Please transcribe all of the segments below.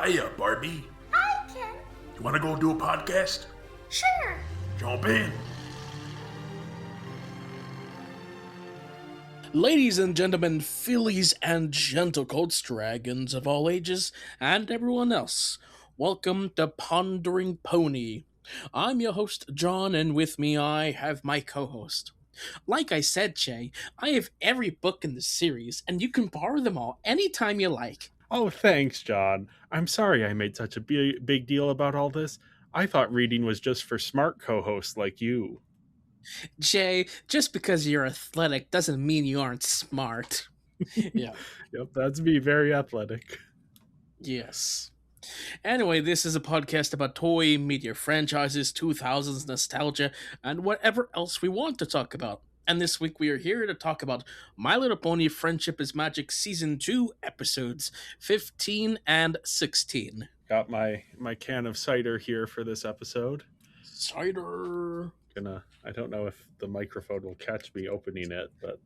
Hiya, Barbie. Hi, Ken. You want to go do a podcast? Sure. Jump in. Ladies and gentlemen, fillies and gentle coats, dragons of all ages, and everyone else, welcome to Pondering Pony. I'm your host, John, and with me I have my co-host. Like I said, Jay, I have every book in the series, and you can borrow them all anytime you like. Oh, thanks, John. I'm sorry I made such a big deal about all this. I thought reading was just for smart co-hosts like you. Jay, just because you're athletic doesn't mean you aren't smart. Yeah. Yep, that's me, very athletic. Yes. Anyway, this is a podcast about toy, media franchises, 2000s nostalgia, and whatever else we want to talk about. And this week we are here to talk about My Little Pony Friendship is Magic Season 2 episodes 15 and 16. Got my can of cider here for this episode. Cider. I don't know if the microphone will catch me opening it, but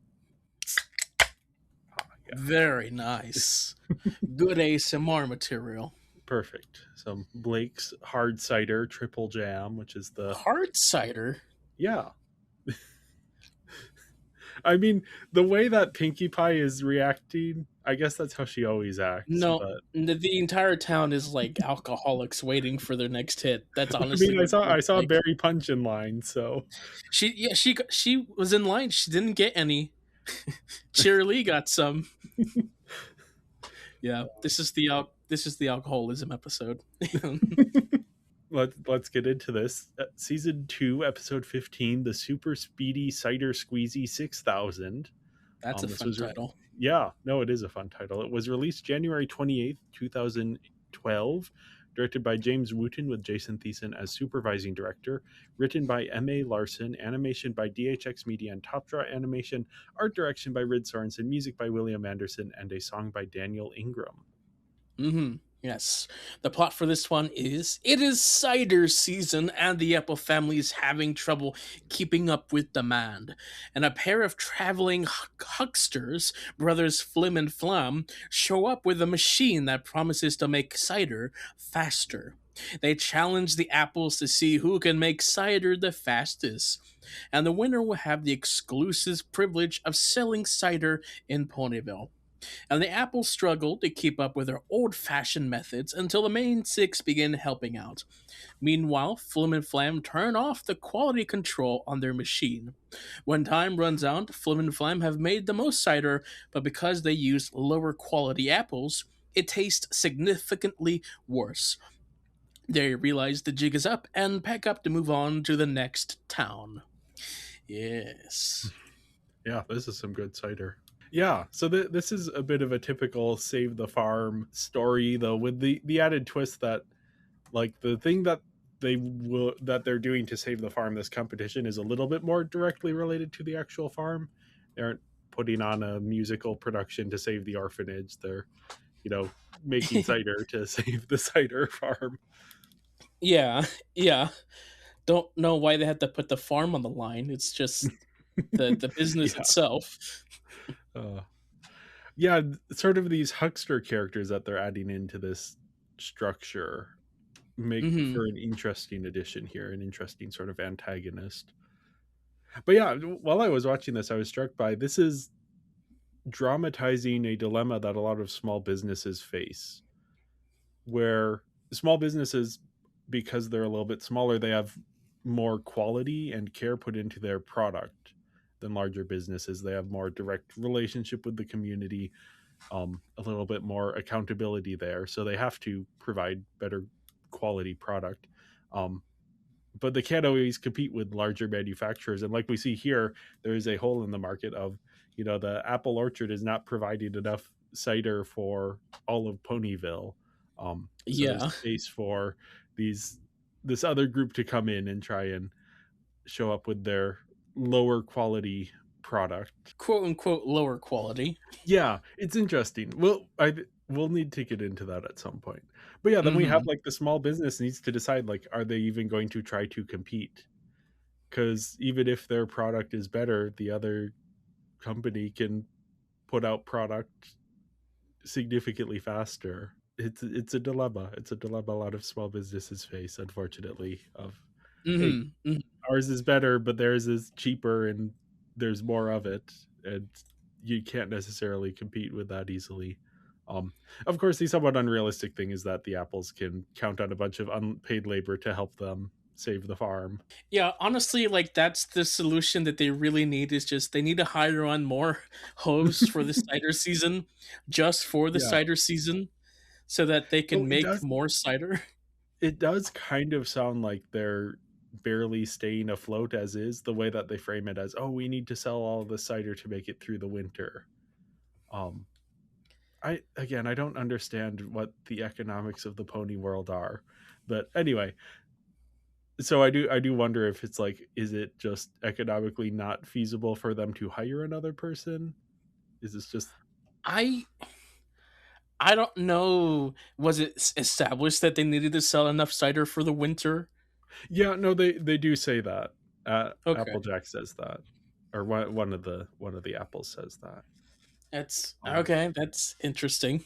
yeah. Very nice. Good ASMR material. Perfect. Some Blake's hard cider triple jam, which is the Hard cider? Yeah. I mean, the way that Pinkie Pie is reacting, I guess that's how she always acts. No, but... the entire town is like alcoholics waiting for their next hit. That's honestly. I mean, I saw like. Barry Punch in line, so she was in line. She didn't get any. Cheerilee got some. Yeah, this is the alcoholism episode. Let's get into this. Season 2, episode 15, the Super Speedy Cider Squeezy 6000. That's a fun title. Yeah, no, it is a fun title. It was released January 28th, 2012, directed by James Wooten with Jason Thiessen as supervising director, written by M.A. Larson, animation by DHX Media and Top Draw Animation, art direction by Rid Sorensen, music by William Anderson, and a song by Daniel Ingram. Mm-hmm. Yes. The plot for this one is, it is cider season and the Apple family is having trouble keeping up with demand. And a pair of traveling hucksters, brothers Flim and Flam, show up with a machine that promises to make cider faster. They challenge the apples to see who can make cider the fastest. And the winner will have the exclusive privilege of selling cider in Ponyville. And the apples struggle to keep up with their old-fashioned methods until the main six begin helping out. Meanwhile, Flim and Flam turn off the quality control on their machine. When time runs out, Flim and Flam have made the most cider, but because they used lower quality apples, it tastes significantly worse. They realize the jig is up and pack up to move on to the next town. Yes. Yeah, this is some good cider. Yeah, so this is a bit of a typical Save the Farm story, though, with the added twist that, like, the thing that they're doing to save the farm, this competition, is a little bit more directly related to the actual farm. They aren't putting on a musical production to save the orphanage. They're, making cider to save the cider farm. Yeah. Don't know why they had to put the farm on the line. It's just the business itself. Yeah, sort of these huckster characters that they're adding into this structure make for an interesting addition here, an interesting sort of antagonist. But yeah, while I was watching this, I was struck by, this is dramatizing a dilemma that a lot of small businesses face, where small businesses, because they're a little bit smaller, they have more quality and care put into their product than larger businesses. They have more direct relationship with the community, a little bit more accountability there, so they have to provide better quality product, but they can't always compete with larger manufacturers. And like we see here, there is a hole in the market of, the apple orchard is not providing enough cider for all of Ponyville. So there's space for this other group to come in and try and show up with their lower quality product, quote unquote lower quality. Yeah, it's interesting. We'll need to get into that at some point. But yeah, then we have, like, the small business needs to decide, like, are they even going to try to compete? Because even if their product is better, the other company can put out product significantly faster. it's a dilemma. It's a dilemma a lot of small businesses face, unfortunately. Of hey, Hmm. Hmm. ours is better, but theirs is cheaper, and there's more of it, and you can't necessarily compete with that easily. Um, of course, the somewhat unrealistic thing is that the apples can count on a bunch of unpaid labor to help them save the farm. Yeah, honestly, like that's the solution that they really need is just they need to hire on more hosts for the cider season, just for the Yeah, cider season, so that they though can make more cider. it does kind of sound like they're barely staying afloat as is, the way that they frame it as, oh, we need to sell all the cider to make it through the winter. Um, I don't understand what the economics of the pony world are, but anyway, so I do wonder if it's like, is it just economically not feasible for them to hire another person? Is this just I I don't know. Was it established that they needed to sell enough cider for the winter? yeah, no, they do say that. Okay, Applejack says that, or one of the apples says that. that's Um, okay. That's interesting.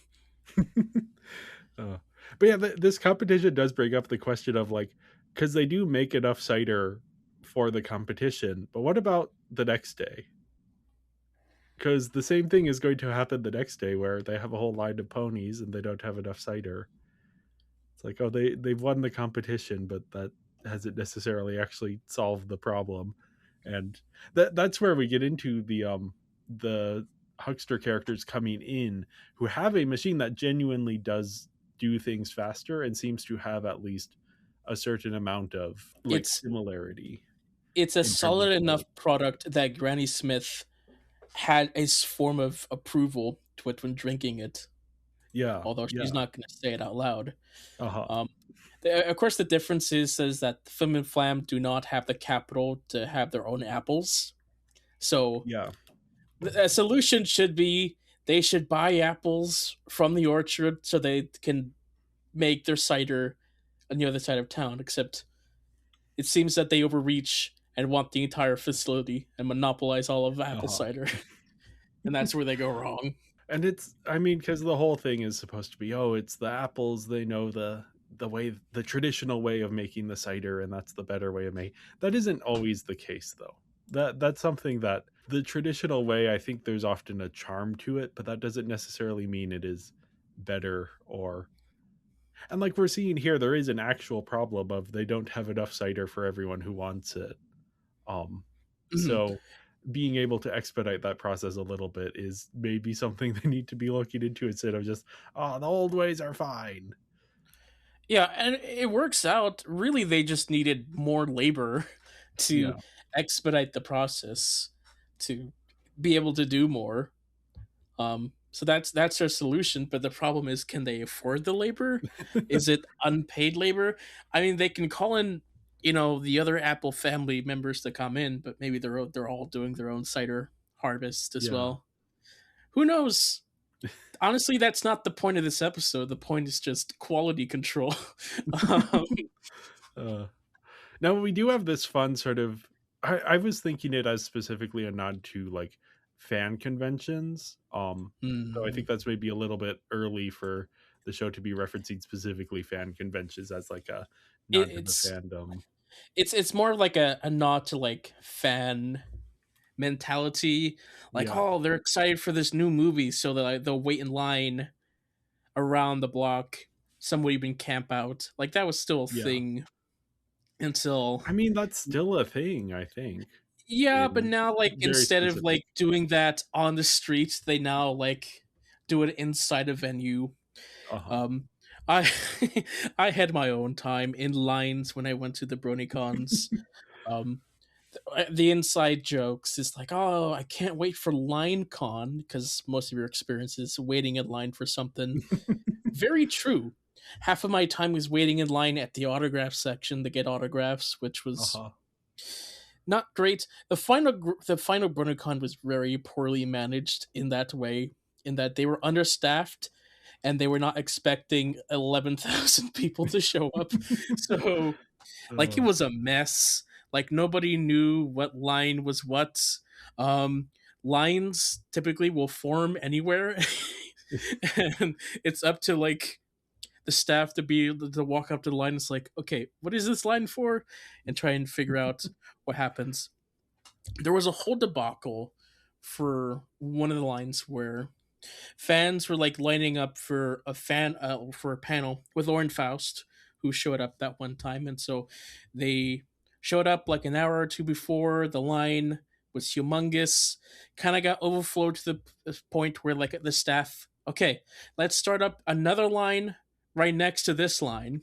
uh, but yeah, this competition does bring up the question of like, because they do make enough cider for the competition, but what about the next day? Because the same thing is going to happen the next day where they have a whole line of ponies and they don't have enough cider. It's like, oh, they've won the competition, but that hasn't necessarily actually solved the problem. And that's where we get into the huckster characters coming in who have a machine that genuinely does do things faster and seems to have at least a certain amount of like It's similarity it's a in terms of solid enough quality. product that Granny Smith had a form of approval to it when drinking it, Yeah, although she's yeah. not going to say it out loud. Uh-huh. Um, of course, the difference is that Flim and Flam do not have the capital to have their own apples. So Yeah. a solution should be they should buy apples from the orchard so they can make their cider on the other side of town. Except it seems that they overreach and want the entire facility and monopolize all of apple Uh-huh. cider, and that's where they go wrong. And it's, I mean, because the whole thing is supposed to be, oh, it's the apples, they know the way, the traditional way of making the cider, and that's the better way of making. That isn't always the case, though. That's something that the traditional way, I think there's often a charm to it, but that doesn't necessarily mean it is better. Or, and like we're seeing here, there is an actual problem of they don't have enough cider for everyone who wants it. Um, Mhm. so being able to expedite that process a little bit is maybe something they need to be looking into, instead of just, oh, the old ways are fine. Yeah, and it works out. Really, they just needed more labor to Yeah. expedite the process to be able to do more. So that's their solution. But the problem is, can they afford the labor? Is it unpaid labor? I mean, they can call in, the other Apple family members to come in, but maybe they're all doing their own cider harvest as Yeah. well. Who knows? Honestly, that's not the point of this episode. The point is just quality control. um, uh, Now we do have this fun sort of, I was thinking it as specifically a nod to like fan conventions. So I hmm. think that's maybe a little bit early for the show to be referencing specifically fan conventions as like a it, nod to the it's fandom. it's more like a nod to like fan mentality. Like, Yeah. oh, they're excited for this new movie, so they'll wait in line around the block. Somebody even camp out. Like that was still a Yeah. thing until I mean, that's still a thing, I think, yeah, but in now like very instead of specific. like doing that on the streets, they now like do it inside a venue. Uh-huh. Um, I I had my own time in lines when I went to the BronyCons. Um, the inside jokes is like, oh, I can't wait for LineCon because most of your experience is waiting in line for something. Very true. Half of my time was waiting in line at the autograph section to get autographs, which was Uh-huh. not great. The final BronyCon was very poorly managed in that way, in that they were understaffed and they were not expecting 11,000 people to show up. So, like, it Uh, was a mess. Like, nobody knew what line was what. Um, Lines typically will form anywhere, and it's up to like the staff to be able to walk up to the line. It's like, okay, what is this line for? And try and figure out what happens. There was a whole debacle for one of the lines where fans were like lining up for a panel with Lauren Faust, who showed up that one time, and so they showed up like an hour or two before. The line was humongous, kind of got overflowed to the point where like the staff, okay, let's start up another line right next to this line,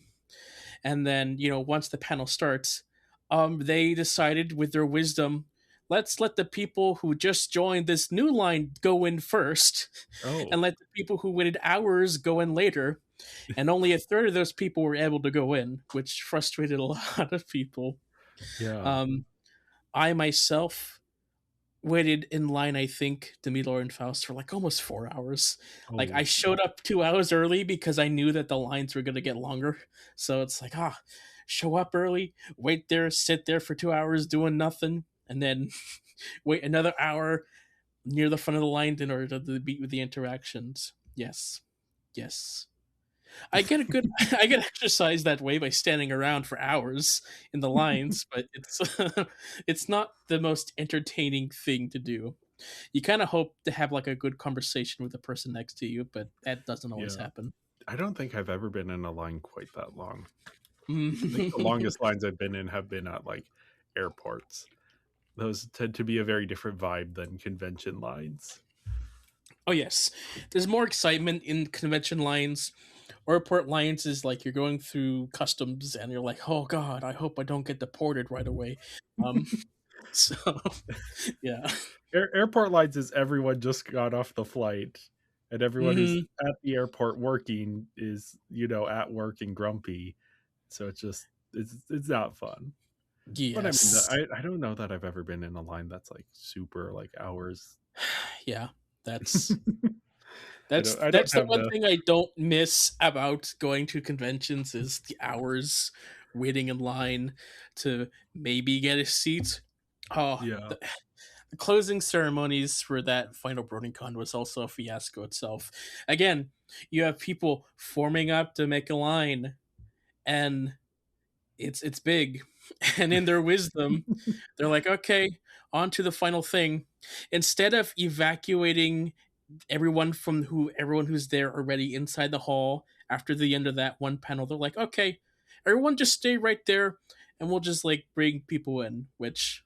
and then once the panel starts, they decided with their wisdom, let's let the people who just joined this new line go in first, Oh, and let the people who waited hours go in later. And only a third of those people were able to go in, which frustrated a lot of people. yeah. um, I myself waited in line, I think, to meet Lauren Faust for like almost 4 hours. Like I Oh, showed up 2 hours early because I knew that the lines were gonna get longer. So it's like, show up early, wait there, sit there for 2 hours doing nothing, and then wait another hour near the front of the line in order to beat with the interactions. Yes. Yes. I get a good I get exercise that way by standing around for hours in the lines, but it's it's not the most entertaining thing to do. You kind of hope to have like a good conversation with the person next to you, but that doesn't always yeah. happen. I don't think I've ever been in a line quite that long. I think the Mhm. longest lines I've been in have been at like airports. Those tend to be a very different vibe than convention lines. Oh yes, there's more excitement in convention lines. Airport lines is like you're going through customs and you're like, oh god, I hope I don't get deported right away. Um, so yeah. Airport lines is everyone just got off the flight, and everyone who's Hmm. at the airport working is at work and grumpy. So it's not fun. But I mean, Yes. I don't know that I've ever been in a line that's like super like hours. Yeah, that's I that's don't I don't that's the have one the thing I don't miss about going to conventions is the hours waiting in line to maybe get a seat. Oh, yeah. the closing ceremonies for that final BronyCon was also a fiasco itself. Again, you have people forming up to make a line, and it's big, and in their wisdom, they're like, okay, on to the final thing. Instead of evacuating everyone who's there already inside the hall after the end of that one panel, they're like, okay, everyone just stay right there and we'll just like bring people in, which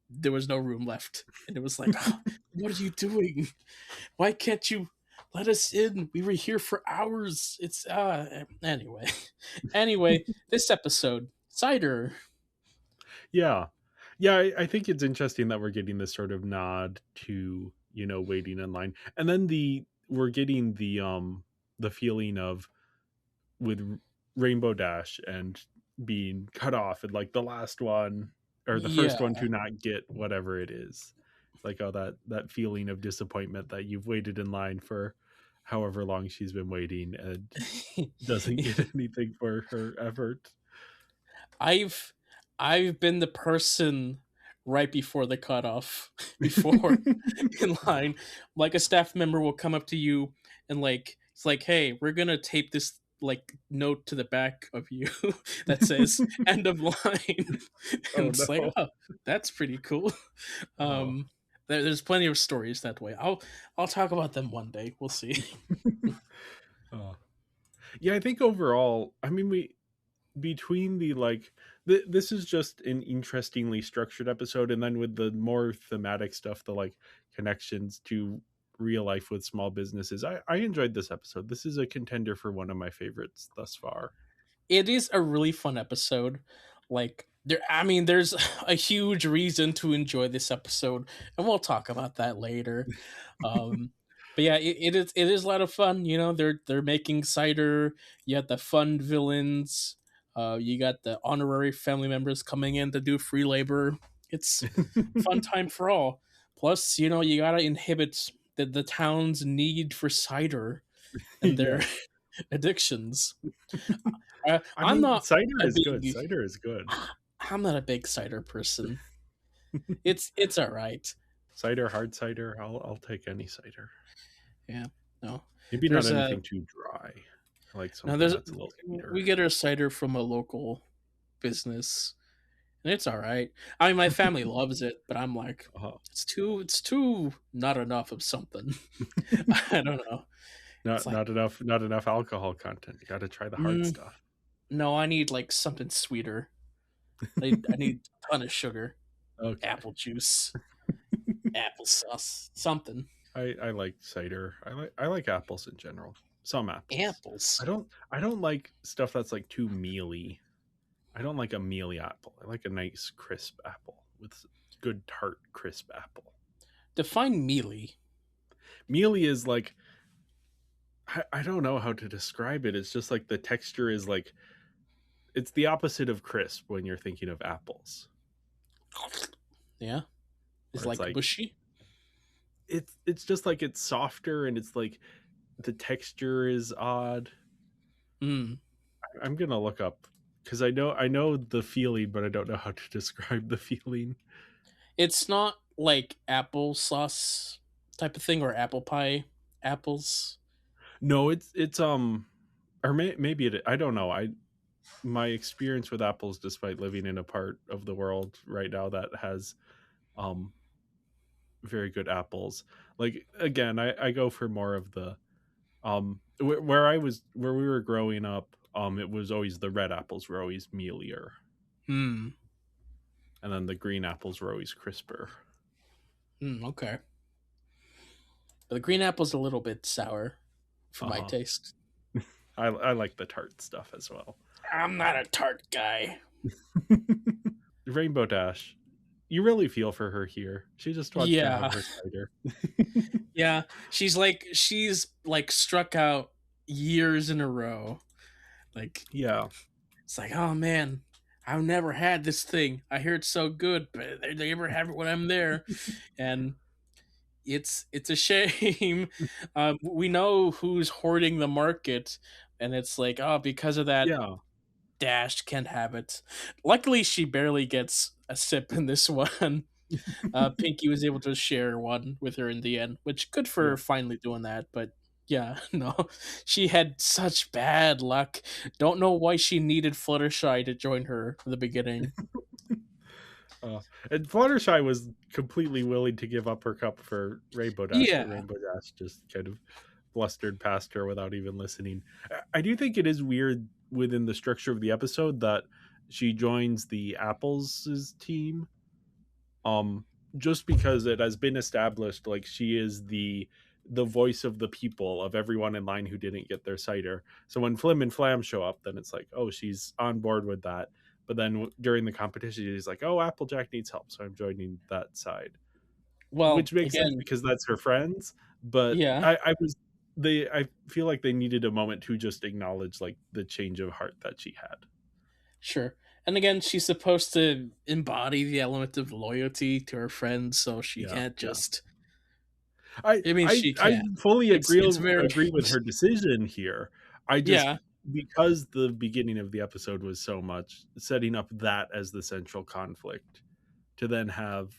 there was no room left. And it was like, oh, what are you doing? Why can't you let us in? We were here for hours. It's anyway. Anyway, this episode, Cider. Yeah. Yeah, I think it's interesting that we're getting this sort of nod to, waiting in line. And then we're getting the feeling of with Rainbow Dash and being cut off and like the last one or the Yeah. first one to not get whatever it is. It's like, oh, that feeling of disappointment that you've waited in line for however long she's been waiting and doesn't get anything for her effort. I've I've been the person right before the cutoff, before in line. Like a staff member will come up to you and like it's like, hey, we're gonna tape this like note to the back of you that says end of line. Oh And it's like, no. oh, that's pretty cool. Oh. Um there's plenty of stories that way. I'll talk about them one day. We'll see. Oh. Yeah, I think overall, I mean, we between the like this is just an interestingly structured episode, and then with the more thematic stuff, the like connections to real life with small businesses, I enjoyed this episode. This is a contender for one of my favorites thus far. It is a really fun episode. Like there, I mean, there's a huge reason to enjoy this episode, and we'll talk about that later. Um, but yeah, it is a lot of fun. They're making cider. You got the fun villains. You got the honorary family members coming in to do free labor. It's fun time for all. Plus, you gotta inhibit the town's need for cider and their Yeah, addictions. I I'm mean, not cider a is good. big Cider is good. I'm not a big cider person. It's all right. Cider, hard cider, I'll take any cider. Yeah. No. Maybe not There's a anything too dry. I like Now something there's that's a little we sweeter. get our cider from a local business, and it's all right. I mean, my family loves it, but I'm like, Uh-huh. it's too not enough of something. I don't know. It's Not like, enough alcohol content. You got to try the hard mm, stuff. no, I need like something sweeter. I need a ton of sugar, Okay. apple juice, applesauce, something. I like cider. I like apples in general. Some apples. Apples. I don't like stuff that's like too mealy. I don't like a mealy apple. I like a nice crisp apple with good tart crisp apple. Define mealy. Mealy is like I don't know how to describe it. It's just like the texture is like it's the opposite of crisp when you're thinking of apples. Yeah, it's Where it's like like mushy. it's just like it's softer and it's like the texture is odd. Mm. I'm gonna look up because I know the feeling, but I don't know how to describe the feeling. It's not like applesauce type of thing or apple pie apples. No, it's or maybe it. I don't know. I my experience with apples, despite living in a part of the world right now that has um very good apples. Like again, I go for more of the where we were growing up. It was always the red apples were always mealier, Hmm. and then the green apples were always crisper. Okay. But the green apple's a little bit sour for Uh my huh. taste. I like the tart stuff as well. I'm not a tart guy. Rainbow Dash, you really feel for her here. She just wants to have Yeah. her cider. Yeah. She's like struck out years in a row. Like Yeah. it's like, oh man, I've never had this thing. I hear it's so good, but they ever have it when I'm there. And it's a shame. We know who's hoarding the market, and it's like, oh, because of that, Yeah. Dash can't have it. Luckily, she barely gets a sip in this one. Pinky was able to share one with her in the end, which good for her Yeah. finally doing that. But yeah, no, she had such bad luck. Don't know why she needed Fluttershy to join her from the beginning. Uh, and Fluttershy was completely willing to give up her cup for Rainbow Dash, but Yeah. Rainbow Dash just kind of blustered past her without even listening. I do think it is weird within the structure of the episode that she joins the Apples' team. Um, just because it has been established, like she is the voice of the people of everyone in line who didn't get their cider. So when Flim and Flam show up, then it's like, oh, she's on board with that. But then during the competition, she's like, oh, Applejack needs help, so I'm joining that side, Well, which makes sense again, because that's her friends. But yeah, I feel like they needed a moment to just acknowledge like the change of heart that she had. sure. And again, she's supposed to embody the element of loyalty to her friends, so she Yeah, can't yeah. just. I mean, she I can. fully It's very. agree with her decision here. I just Yeah, because the beginning of the episode was so much setting up that as the central conflict to then have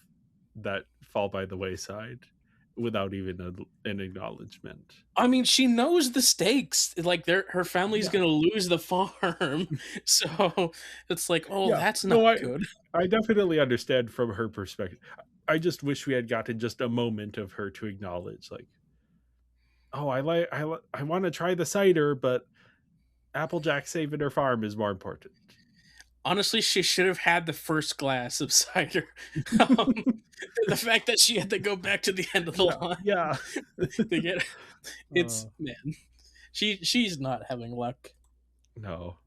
that fall by the wayside without even an acknowledgement. I mean, she knows the stakes. Like, her family's Yeah. gonna lose the farm, so it's like, oh, Yeah. that's not No, good. I definitely understand from her perspective. I just wish we had gotten just a moment of her to acknowledge like, "Oh, I want to try the cider, but Applejack saving her farm is more important." Honestly, she should have had the first glass of cider. The fact that she had to go back to the end of the Yeah, line yeah. to get uh, it's man. She's not having luck, no.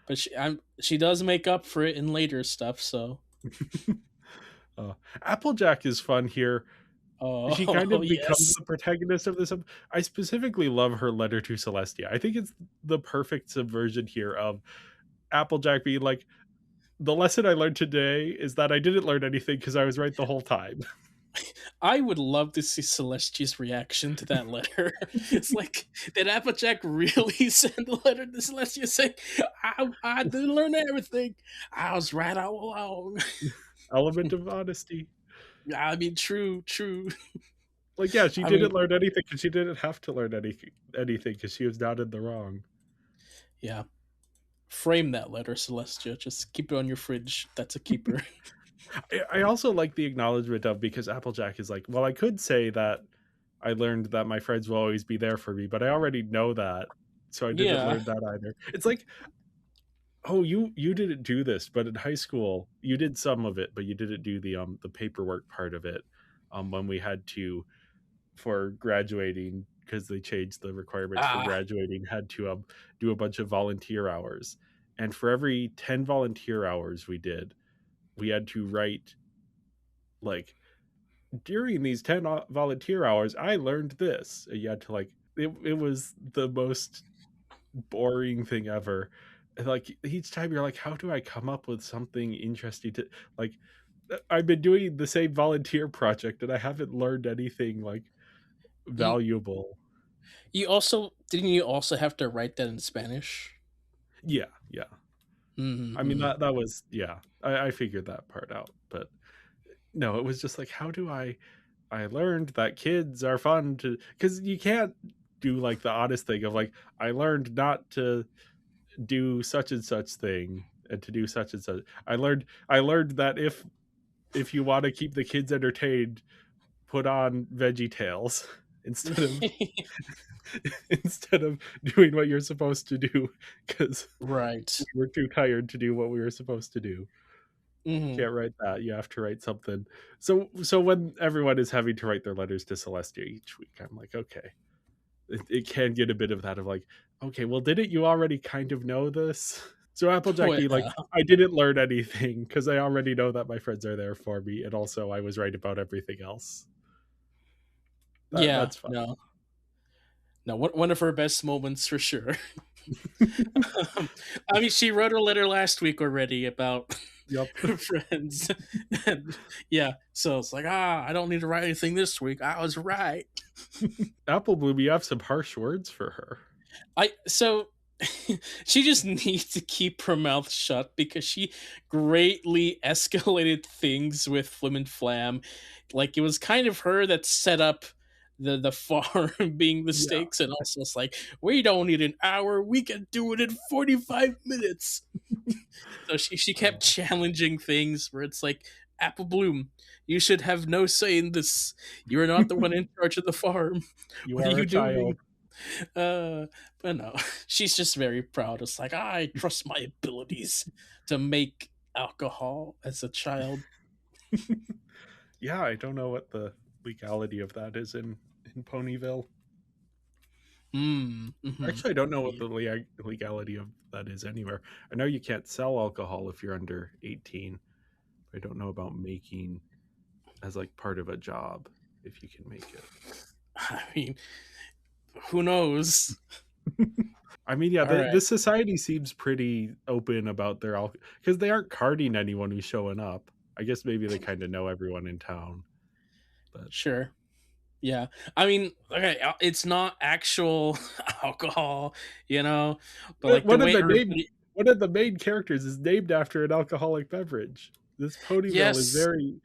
but she does make up for it in later stuff. So, Applejack is fun here. She kind oh of becomes yes, the protagonist of this. I specifically love her letter to Celestia. I think it's the perfect subversion here of Applejack being like, the lesson I learned today is that I didn't learn anything because I was right the whole time. I would love to see Celestia's reaction to that letter. It's like, did Applejack really send a letter to Celestia saying, "I didn't learn everything. I was right all along." Element of honesty. I mean, true, true. Like, yeah, she I didn't mean, learn anything because she didn't have to learn anything because she was not in the wrong. Yeah. Frame that letter, Celestia. Just keep it on your fridge. That's a keeper. I also like the acknowledgement of, because Applejack is like, well, I could say that I learned that my friends will always be there for me, but I already know that, so I didn't Yeah. learn that either. It's like, oh, you didn't do this, but in high school you did some of it, but you didn't do the paperwork part of it. When we had to, for graduating, because they changed the requirements for Ah. graduating, had to do a bunch of volunteer hours, and for every 10 volunteer hours we did, we had to write, like, during these 10 volunteer hours I learned this. And you had to, like, it was the most boring thing ever. And, like, each time you're like, how do I come up with something interesting to, like, I've been doing the same volunteer project and I haven't learned anything, like, You valuable. you also didn't you also have to write that in Spanish? Yeah, yeah. I mean, Mm-hmm. that was, yeah, I figured that part out. But no, it was just like, how do I learned that kids are fun to, because you can't do, like, the honest thing of, like, I learned not to do such and such thing and to do such and such. I learned that if you want to keep the kids entertained, put on Veggie Tales instead of instead of doing what you're supposed to do, because we Right. were too tired to do what we were supposed to do. You Mm-hmm. can't write that. You have to write something. So when everyone is having to write their letters to Celestia each week, I'm like, okay, it can get a bit of that of, like, okay, well, didn't you already kind of know this? So Applejack Well, being like, I didn't learn anything because I already know that my friends are there for me, and also I was right about everything else. yeah. That's fun. No. No. One of her best moments for sure. I mean, she wrote a letter last week already about Yep. her friends, and yeah. So it's like, I don't need to write anything this week. I was right. Apple Bloom, you have some harsh words for her. I so she just needs to keep her mouth shut because she greatly escalated things with Flim and Flam. Like it was kind of her that set up the farm being the Yeah. stakes, and also it's like we don't need an hour, we can do it in 45 minutes. So she kept Oh, challenging things where it's like, Apple Bloom, you should have no say in this. You are not the one in charge of the farm. you What are are a you child. doing? But no, she's just very proud. It's like I trust my abilities to make alcohol as a child. Yeah, I don't know what the legality of that is in Ponyville. Mm-hmm. Actually, I don't know what Yeah. the legality of that is anywhere. I know you can't sell alcohol if you're under 18. But I don't know about making as, like, part of a job, if you can make it. I mean, who knows? I mean, yeah, All the right, society seems pretty open about their alcohol, because they aren't carding anyone who's showing up. I guess maybe they kind of know everyone in town, but sure. Yeah, I mean, okay, it's not actual alcohol, but like the one of way the name everybody. one of the main characters is named after an alcoholic beverage. This Ponyville is Yes, very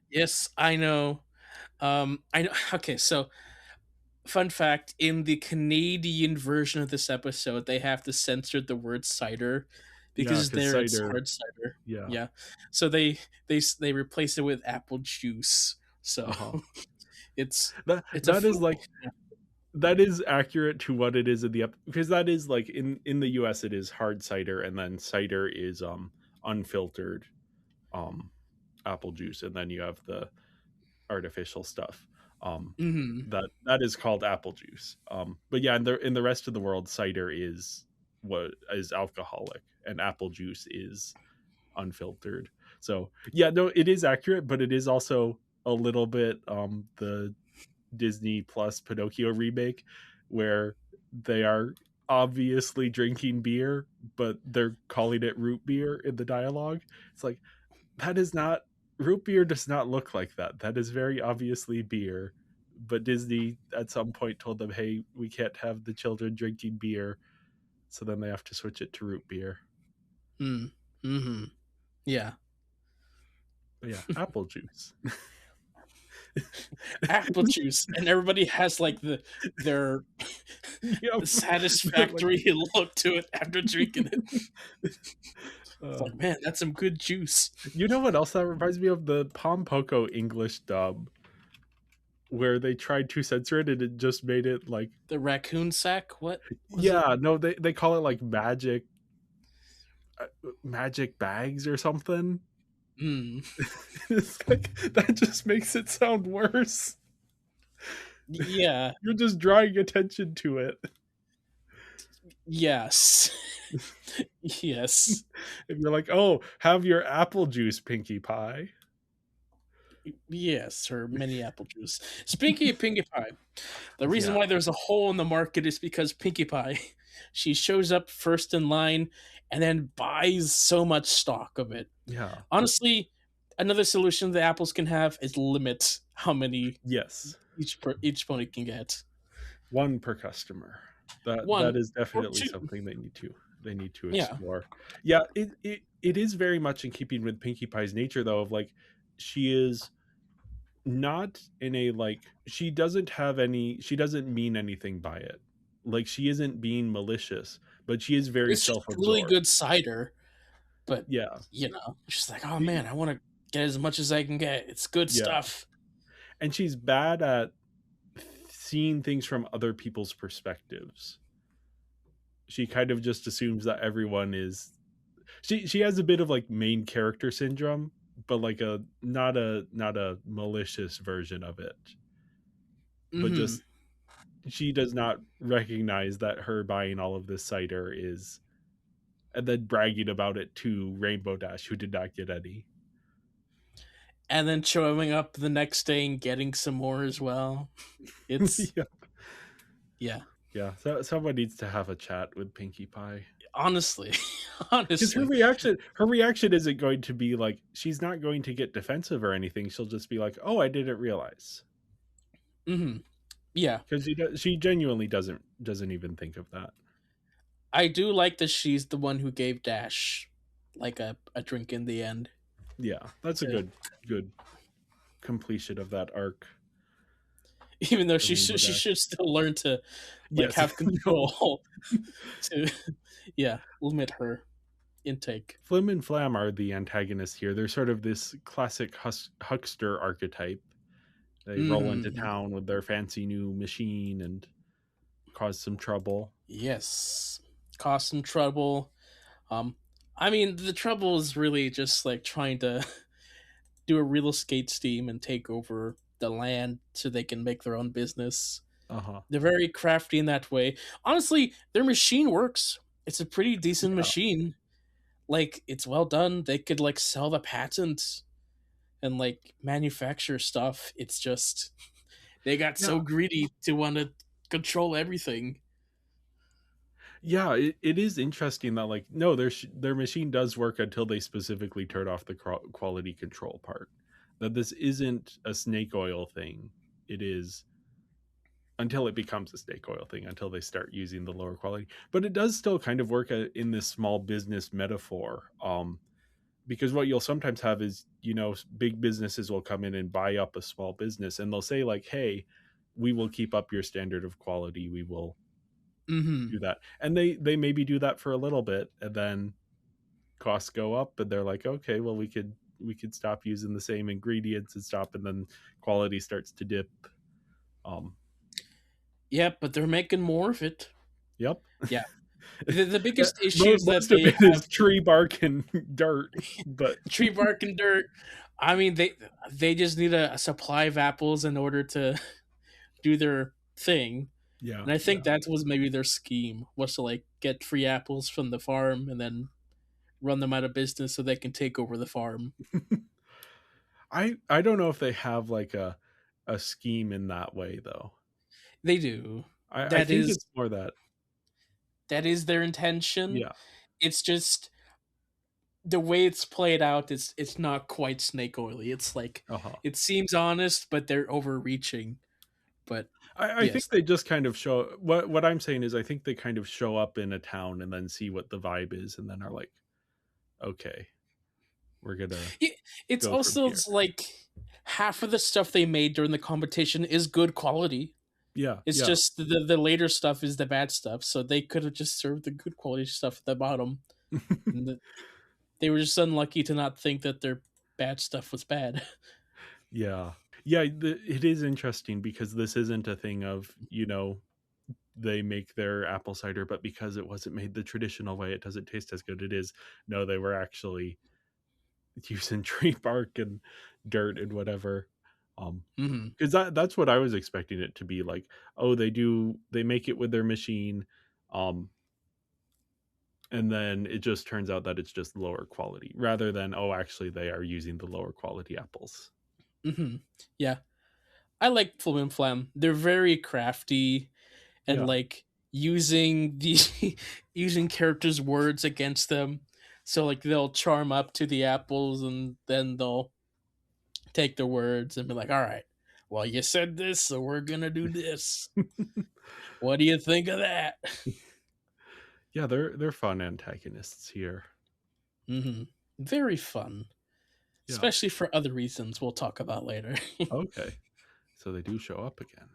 yes, I know. I know. Okay, so fun fact: in the Canadian version of this episode, they have to censor the word cider yeah, because because there it's cider, hard cider. yeah, Yeah, so they replace it with apple juice. So uh-huh. it's That it's a that is, full. like, that is accurate to what it is in the because that is, like, in the US it is hard cider, and then cider is unfiltered um apple juice, and then you have the artificial stuff. Hmm. That is called apple juice. But yeah, in the rest of the world, cider is what is alcoholic, and apple juice is unfiltered. So yeah, no, it is accurate, but it is also a little bit the Disney Plus Pinocchio remake, where they are obviously drinking beer, but they're calling it root beer in the dialogue. It's like, that is not, root beer does not look like that. That is very obviously beer. But Disney at some point told them, hey, we can't have the children drinking beer. So then they have to switch it to root beer. Mm-hmm. Yeah, But yeah, apple juice. apple juice, and everybody has like their Yep. Like, satisfactory look to it after drinking it. It's uh, like, man, that's some good juice. you know what else that reminds me of? The Pompoko English dub, where they tried to censor it and it just made it like, The raccoon sack, what was it? yeah, no, they call it like magic bags or something. Mm, It's like that just makes it sound worse. yeah, You're just drawing attention to it. yes. Yes. If you're like, oh, have your apple juice, Pinkie Pie. Yes, or mini apple juice. Speaking of Pinkie Pie, the reason Yeah, why there's a hole in the market is because Pinkie Pie, she shows up first in line and then buys so much stock of it. yeah, Honestly, another solution the apples can have is limit how many yes. each pony can get. One per customer. That One is or definitely two. something they need to Yeah. explore. Yeah, it is very much in keeping with Pinkie Pie's nature, though, of like, she is not in a, like, she doesn't mean anything by it. Like, she isn't being malicious, but she is very It's just really self-absorbed. good cider, but Yeah, she's like, oh she man, I want to get as much as I can get. It's good yeah, stuff. and she's bad at seeing things from other people's perspectives. She kind of just assumes that everyone is, she has a bit of like main character syndrome, but like a not a malicious version of it. But Hmm. just, she does not recognize that her buying all of this cider is, and then bragging about it to Rainbow Dash, who did not get any. And then showing up the next day and getting some more as well. It's Yeah, yeah. yeah. So someone needs to have a chat with Pinkie Pie, Honestly, because her honestly. reaction isn't going to be like, she's not going to get defensive or anything. She'll just be like, "Oh, I didn't realize," Hmm. Yeah, because she genuinely doesn't even think of that. I do like that she's the one who gave Dash like a drink in the end. Yeah, that's a To good completion of that arc even though for Rainbow she Dash. should still learn to like Yes. have No. control to yeah limit her intake. Flim and Flam are the antagonists here. They're sort of this classic huckster archetype. They roll into Hmm. town with their fancy new machine and cause some trouble. Yes, cause some trouble. Um, I mean the trouble is really just like trying to do a real estate scheme and take over the land so they can make their own business. Uh huh. They're very crafty in that way. Honestly, their machine works. It's a pretty decent Yeah. machine. Like it's well done. They could like sell the patent and like manufacture stuff. It's just they got so Yeah. greedy to want to control everything. Yeah. It is interesting that, like, no, their machine does work until they specifically turn off the quality control part. That this isn't a snake oil thing. It is, until it becomes a snake oil thing, until they start using the lower quality. But it does still kind of work in this small business metaphor. Because what you'll sometimes have is, big businesses will come in and buy up a small business, and they'll say like, hey, we will keep up your standard of quality, we will Mm-hmm. do that, and they maybe do that for a little bit, and then costs go up, and they're like, okay, well, we could stop using the same ingredients and stop, and then quality starts to dip. um Yeah, but they're making more of it. yep. Yeah. The biggest issues that Most of they it have is tree bark and dirt, but tree bark and dirt. I mean, they just need a supply of apples in order to do their thing, yeah, and I yeah. think that was maybe their scheme was to like get free apples from the farm and then run them out of business so they can take over the farm. I don't know if they have like a scheme in that way, though. They do. I That think is it's more that, that is their intention. yeah. It's just the way it's played out. It's not quite snake oily. It's like Uh-huh. it seems honest, but they're overreaching. But I think yes, they just kind of show, what I'm saying is, I think they kind of show up in a town and then see what the vibe is, and then are like, okay, we're gonna It- it's go from also here. like half of the stuff they made during the competition is good quality. Yeah, It's yeah. just the later stuff is the bad stuff, so they could have just served the good quality stuff at the bottom. And they were just unlucky to not think that their bad stuff was bad. Yeah. Yeah, it is interesting because this isn't a thing of, they make their apple cider, but because it wasn't made the traditional way, it doesn't taste as good. It is, no, they were actually using tree bark and dirt and whatever. Hmm. Because that's what I was expecting it to be like. Oh, they make it with their machine, um, and then it just turns out that it's just lower quality rather than, oh, actually they are using the lower quality apples. Hmm. Yeah, I like Flim and Flam. They're very crafty and Yeah. like using the using characters' words against them. So like they'll charm up to the apples and then they'll take the words and be like, "All right, well you said this, so we're gonna do this. What do you think of that?" Yeah, they're fun antagonists here. Hmm. Very fun, Yeah. especially for other reasons we'll talk about later. Okay. So they do show up again.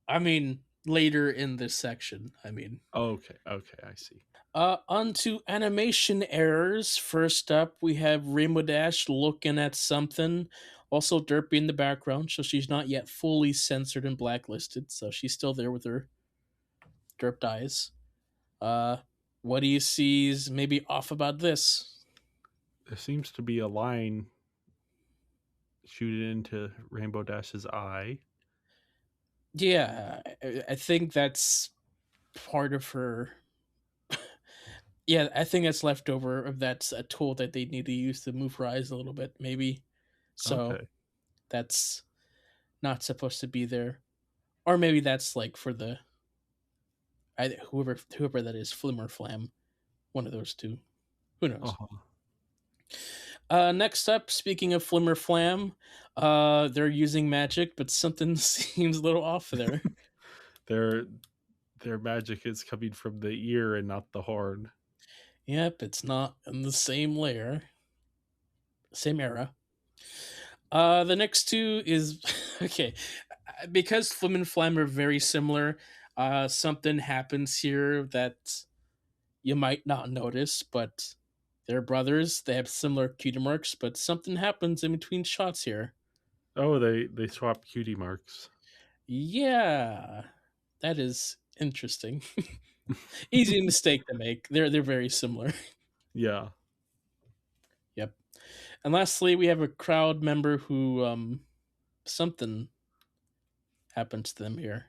I mean, later in this section. I mean, Okay. Okay, I see. onto animation errors. First up, we have Rainbow Dash looking at something. Also, Derpy in the background, so she's not yet fully censored and blacklisted, so she's still there with her derped eyes. Uh, what do you see is maybe off about this? There seems to be a line shooting into Rainbow Dash's eye. Yeah, I think that's part of her. Yeah, I think that's leftover of that's a tool that they need to use to move her eyes a little bit, maybe. So Okay. that's not supposed to be there, or maybe that's like for the whoever that is, Flim or Flam, one of those two. Who knows? Uh-huh. Next up, speaking of Flim or Flam, they're using magic, but something seems a little off there. their their magic is coming from the ear and not the horn. Yep, it's not in the same layer, same era. The next two is okay because Flim and Flam are very similar. Something happens here that you might not notice, but they're brothers. They have similar cutie marks, but something happens in between shots here. Oh, they swap cutie marks. Yeah, that is interesting. Easy mistake to make. They're very similar. Yeah. Yep. And lastly, we have a crowd member who something happened to them here.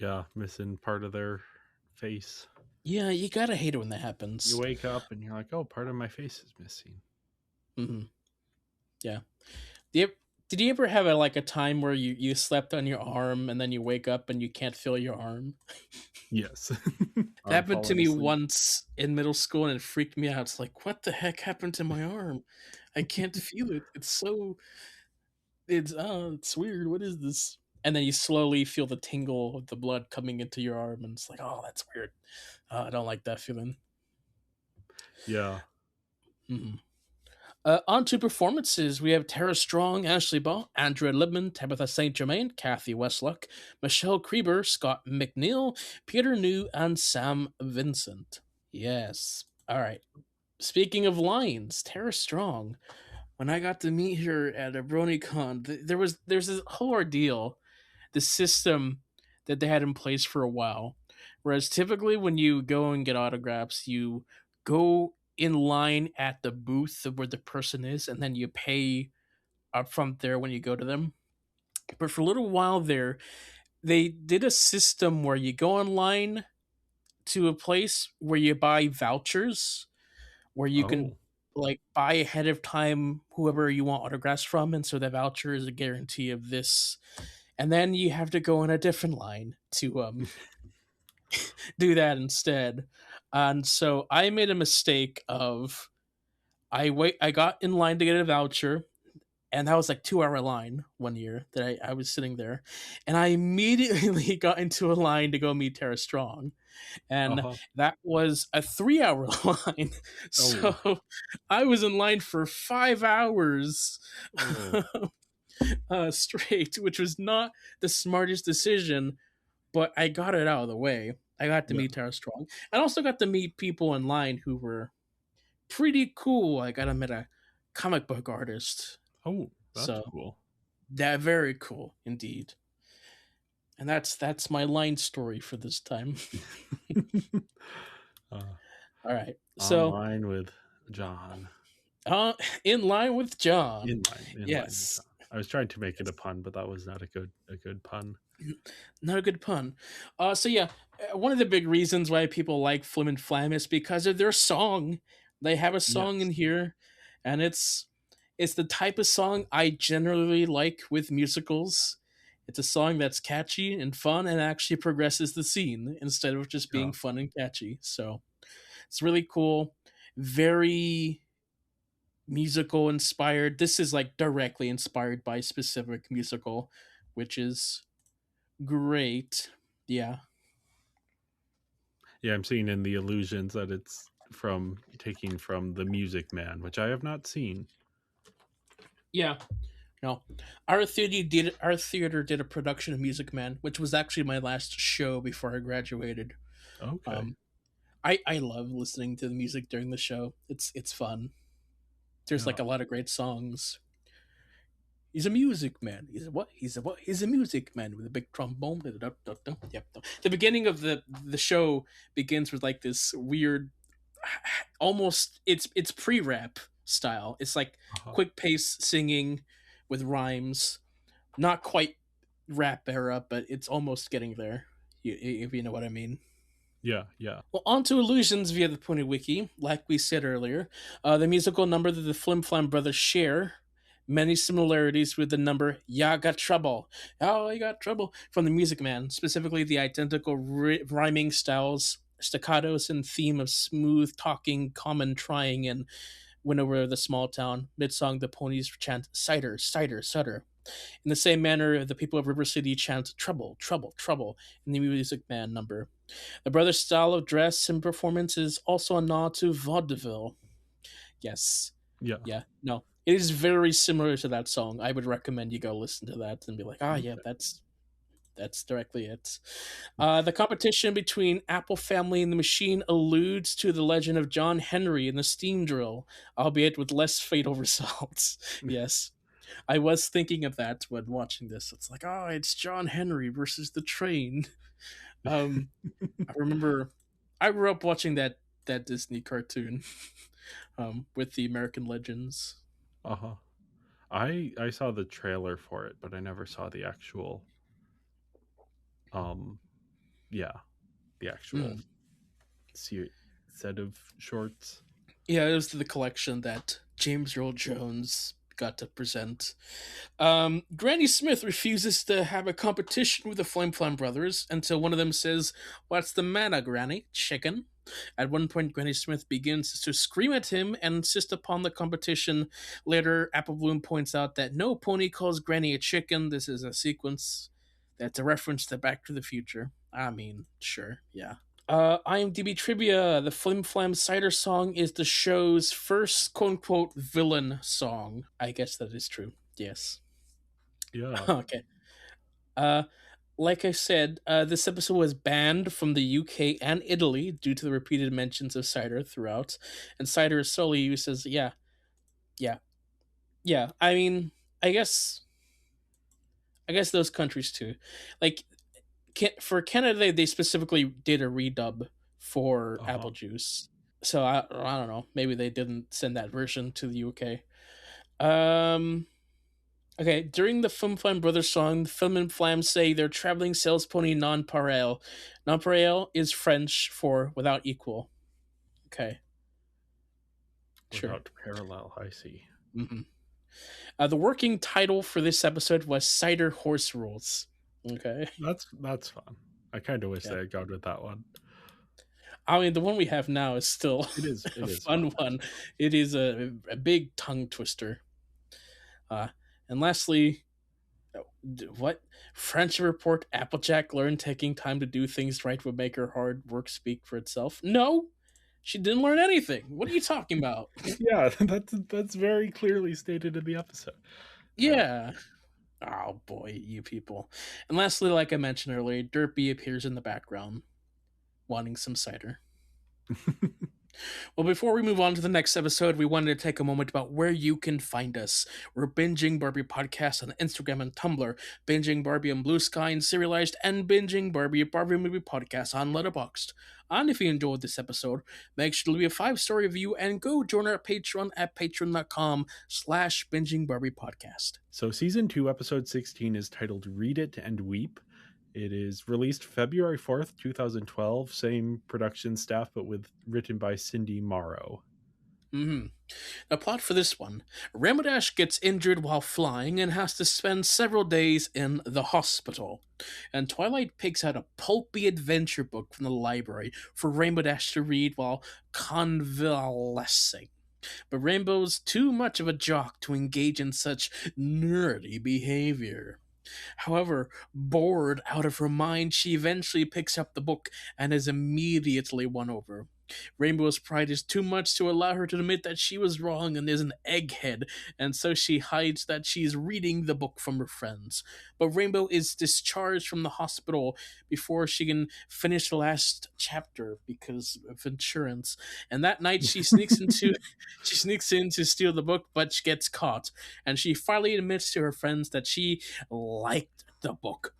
Yeah, missing part of their face. Yeah, you gotta hate it when that You happens. wake up and you're like, "Oh, part of my face is missing." Hmm. Yeah. Do you, did you ever have a time where you slept on your arm and then you wake up and you can't feel your arm? Yes. It Arm happened to falling me asleep. once in middle school and it freaked me out. It's like, what the heck happened to my arm? I can't feel it. It's weird. What is this? And then you slowly feel the tingle of the blood coming into your arm, and it's like, oh, that's weird. I don't like that feeling. Yeah. Hmm. On to performances. We have Tara Strong, Ashley Ball, Andrea Libman, Tabitha St. Germain, Kathy Westlock, Michelle Krieber, Scott McNeil, Peter New, and Sam Vincent. Yes. All right. Speaking of lines, Tara Strong. When I got to meet her at a BronyCon, there's this whole ordeal, the system that they had in place for a while. Whereas typically when you go and get autographs, you go in line at the booth of where the person is, and then you pay up front there when you go to them. But for a little while there, they did a system where you go online to a place where you buy vouchers where you can Oh. like buy ahead of time whoever you want autographs from, and so the voucher is a guarantee of this, and then you have to go in a different line to do that instead. And so I made a mistake of I got in line to get a voucher, and that was like 2 hour line one year that I was sitting there, and I immediately got into a line to go meet Tara Strong, and Uh-huh. that was a 3 hour line. Oh. So I was in line for 5 hours. Oh. straight, which was not the smartest decision, but I got it out of the way. I got to Yeah. meet Tara Strong. I also got to meet people online who were pretty cool. I got to meet a comic book artist. Oh, that's So cool. that very cool indeed. And that's my line story for this time. uh, All right. So Online with John. uh in line with John. In line with Yes. John. I was trying to make it a pun, but that was not a good pun. Not a good pun. So yeah, one of the big reasons why people like Flim and Flam is because of their song. They have a song in Yes. here, and it's the type of song I generally like with musicals. It's a song that's catchy and fun and actually progresses the scene instead of just Yeah. being fun and catchy. So it's really cool. Very musical inspired. This is like directly inspired by a specific musical, which is great. Yeah. Yeah, I'm seeing in the illusions that it's taking from The Music Man, which I have not seen. Yeah. No. Our theater did a production of Music Man, which was actually my last show before I graduated. Okay. Um I love listening to the music during the show. It's fun. There's Yeah. like a lot of great songs. He's a music man. He's a what? He's a what? He's a music man with a big trombone. Yep. The beginning of the show begins with like this weird, almost it's pre-rap style. It's like Uh-huh. quick pace singing with rhymes. Not quite rap era, but it's almost getting there. If you know what I mean. Yeah, yeah. Well, on to illusions via the Pony Wiki. Like we said earlier, the musical number that the Flim Flam brothers share many similarities with the number "Ya Got Trouble." Oh, you got trouble from the Music Man, specifically the identical rhyming styles, staccatos, and theme of smooth talking, common trying, and "Win Over the Small Town." Mid song, the ponies chant "Cider, cider, cider." In the same manner, the people of River City chant "Trouble, trouble, trouble" in the Music Man number. The brothers' style of dress and performance is also a nod to vaudeville. Yes. Yeah. Yeah. No. It is very similar to that song. I would recommend you go listen to that and be like, yeah, Okay. that's directly it. The competition between Apple Family and the Machine alludes to the legend of John Henry and the steam drill, albeit with less fatal results. Yes. I was thinking of that when watching this. It's like, it's John Henry versus the train. Um, I remember I grew up watching that Disney cartoon with the American legends. Uh-huh. I saw the trailer for it, but I never saw the actual um yeah, the actual Mm. set of shorts. Yeah, it was the collection that James Earl Jones got to present. Granny Smith refuses to have a competition with the Flam Flam brothers until one of them says, "What's the matter, Granny? Chicken?" At one point, Granny Smith begins to scream at him and insist upon the competition. Later, Apple Bloom points out that no pony calls Granny a chicken. This is a sequence that's a reference to Back to the Future. I mean, sure, yeah. IMDb trivia: the Flim Flam Cider song is the show's first quote unquote villain song. I guess that is true. Yes. Yeah. Okay. Uh, like I said, this episode was banned from the UK and Italy due to the repeated mentions of cider throughout, and cider is solely used as yeah, yeah. I mean, I guess I guess those countries too. Like for Canada, they specifically did a redub for Uh-huh. apple juice. So I don't know. Maybe they didn't send that version to the UK. Um. Okay, during the Flim Flam Brothers song, Flim and Flam say their traveling sales pony non-pareil. Non-pareil is French for without equal. Okay, sure. Without parallel, I see. hmm the working title for this episode was Cider Horse Rules. Okay. That's fun. I kind of wish Yeah. they had gone with that one. I mean, the one we have now is still It a is fun fun. one. Actually. It is a big tongue twister. And lastly, what? French report Applejack learned taking time to do things right would make her hard work speak for itself. No, she didn't learn anything. What are you talking about? Yeah, that's very clearly stated in the episode. Yeah. Oh boy, you people. And lastly, like I mentioned earlier, Derpy appears in the background, wanting some cider. Well, before we move on to the next episode, we wanted to take a moment about where you can find us. We're Binging Barbie Podcast on Instagram and Tumblr, Binging Barbie on Blue Sky and Serialized, and Binging Barbie Movie Podcast on Letterboxd. And if you enjoyed this episode, make sure to leave a 5-star review and go join our Patreon at patreon.com/Binging Barbie Podcast. So season 2, episode 16 is titled Read It and Weep. It is released February 4th, 2012. Same production staff, but written by Cindy Morrow. The plot for this one: Rainbow Dash gets injured while flying and has to spend several days in the hospital. And Twilight picks out a pulpy adventure book from the library for Rainbow Dash to read while convalescing. But Rainbow's too much of a jock to engage in such nerdy behavior. However, bored out of her mind, she eventually picks up the book and is immediately won over. Rainbow's pride is too much to allow her to admit that she was wrong and is an egghead, and so she hides that she's reading the book from her friends. But Rainbow is discharged from the hospital before she can finish the last chapter because of insurance. And that night she sneaks in to steal the book, but she gets caught. And she finally admits to her friends that she liked the book.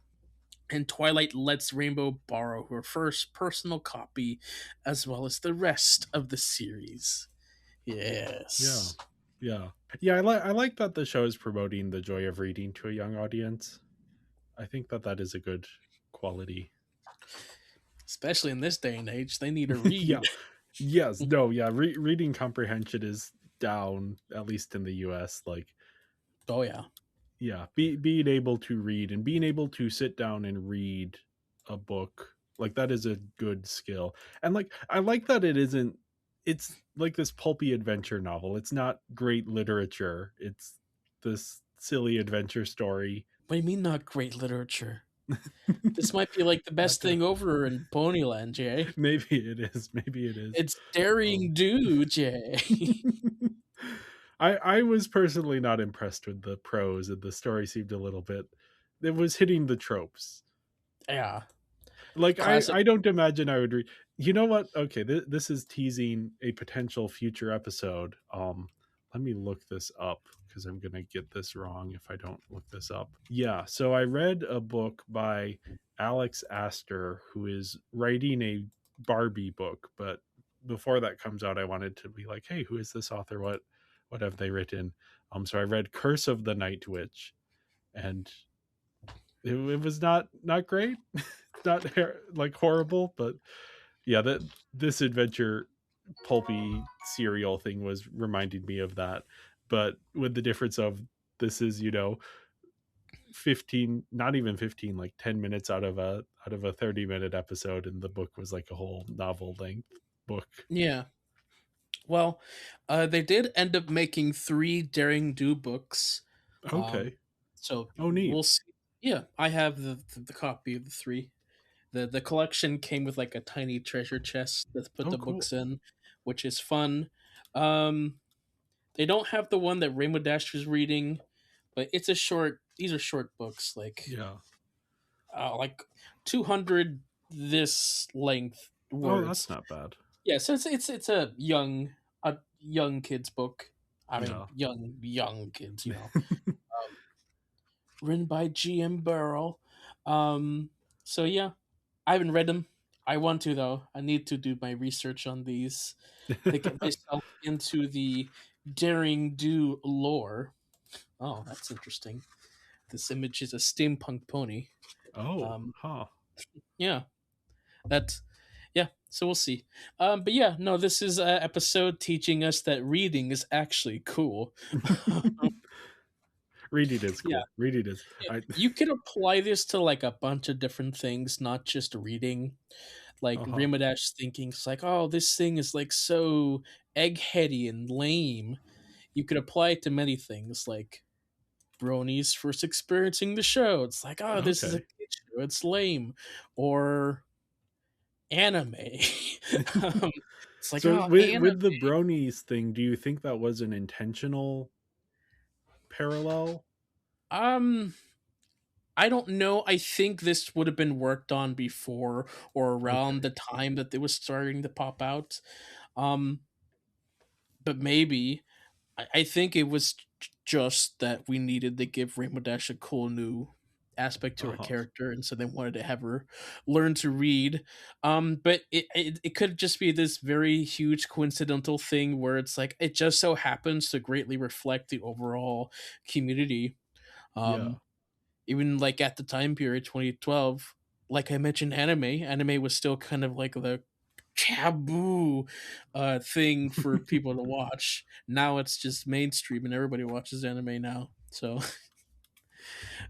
And Twilight lets Rainbow borrow her first personal copy, as well as the rest of the series. Yes. Yeah. I like that the show is promoting the joy of reading to a young audience. I think that is a good quality. Especially in this day and age, they need to read. Yeah. Yes. No. Yeah. Reading comprehension is down, at least in the U.S. Like, oh yeah. Yeah, being able to read and being able to sit down and read a book, like, that is a good skill. And like, I like that it's like this pulpy adventure novel. It's not great literature. It's this silly adventure story. What do you mean not great literature? This might be like the best thing over in Ponyland, Jay. Maybe it is. It's daring do, Jay. I was personally not impressed with the prose, and the story seemed a little bit, it was hitting the tropes. Yeah. Like, Classic. I don't imagine I would read. You know what? Okay, this is teasing a potential future episode. Let me look this up because I'm gonna get this wrong if I don't look this up. Yeah, so I read a book by Alex Astor, who is writing a Barbie book. But before that comes out, I wanted to be like, hey, who is this author? What have they written? So I read Curse of the Night Witch, and it was not great. Not like horrible, but yeah, that this adventure pulpy serial thing was reminding me of that, but with the difference of this is 15, not even 15, like 10 minutes out of a 30-minute episode, and the book was like a whole novel length book. Yeah. Well, they did end up making 3 Daring Do books. Okay. So neat. we'll see. Yeah, I have the copy of the 3. The collection came with like a tiny treasure chest to put the cool. books in, which is fun. They don't have the one that Rainbow Dash was reading, but it's a short. These are short books, like like 200 this length words. Oh, that's not bad. Yeah, so it's a young kid's book. I mean, young kids, written by G.M. Burrell. So yeah, I haven't read them. I want to though. I need to do my research on these to get myself into the Daring Do lore. Oh, that's interesting. This image is a steampunk pony. Yeah, that's so we'll see. But yeah, no, this is an episode teaching us that reading is actually cool. Reading is cool. Yeah. Reading is. Yeah. You can apply this to like a bunch of different things, not just reading. Like Rainbow Dash thinking, it's like, oh, this thing is like so eggheady and lame. You could apply it to many things, like Brony's first experiencing the show. It's like, oh, this is a kid show. It's lame. Or anime. It's like, so oh, with the Bronies thing, do you think that was an intentional parallel? I don't know. I think this would have been worked on before or around Okay. the time that it was starting to pop out. Um, but maybe I think it was just that we needed to give Rainbow Dash a cool new aspect to her Uh-huh. character, and so they wanted to have her learn to read. But it could just be this very huge coincidental thing where it's like it just so happens to greatly reflect the overall community. Yeah. Um, Even like at the time period 2012, like I mentioned, anime was still kind of like the taboo thing for people to watch. Now it's just mainstream and everybody watches anime now. So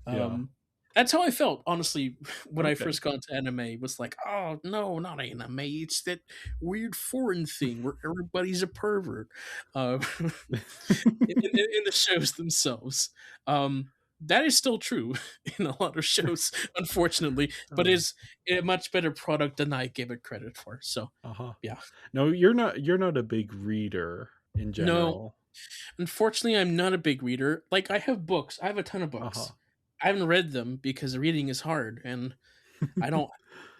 Yeah. um that's how I felt, honestly, when I Okay. first got into anime. It was like, oh no, not anime. It's that weird foreign thing where everybody's a pervert. In, in the shows themselves. That is still true in a lot of shows, unfortunately, but Uh, is a much better product than I give it credit for. So, uh-huh. yeah. No, you're not a big reader in No, general. unfortunately, I'm not a big reader. Like, I have books, I have a ton of books. Uh-huh. I haven't read them because reading is hard and I don't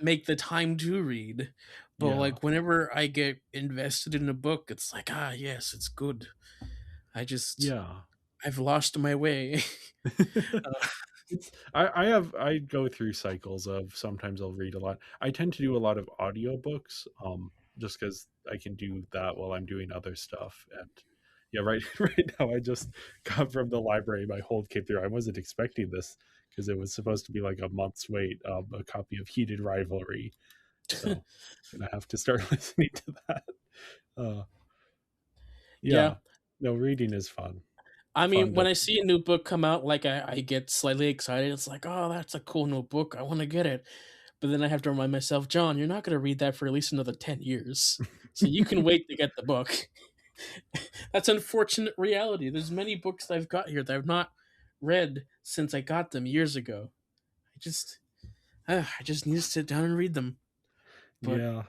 make the time to read. But, Yeah. like, whenever I get invested in a book, it's like, ah, yes, it's good. Yeah. I've lost my way. uh, I go through cycles of sometimes I'll read a lot. I tend to do a lot of audiobooks, just because I can do that while I'm doing other stuff. And yeah, right right now I just got from the library. My hold came through. I wasn't expecting this because it was supposed to be like a month's wait. A copy of Heated Rivalry. So gonna have to start listening to that. Uh, yeah. yeah, no, reading is fun. I Fun mean, to when I see a new book come out, like I get slightly excited. It's like, oh, that's a cool new book. I want to get it. But then I have to remind myself, John, you're not going to read that for at least another 10 years. So you can wait to get the book. That's unfortunate reality. There's many books that I've got here that I've not read since I got them years ago. I just, I just need to sit down and read them. But yeah.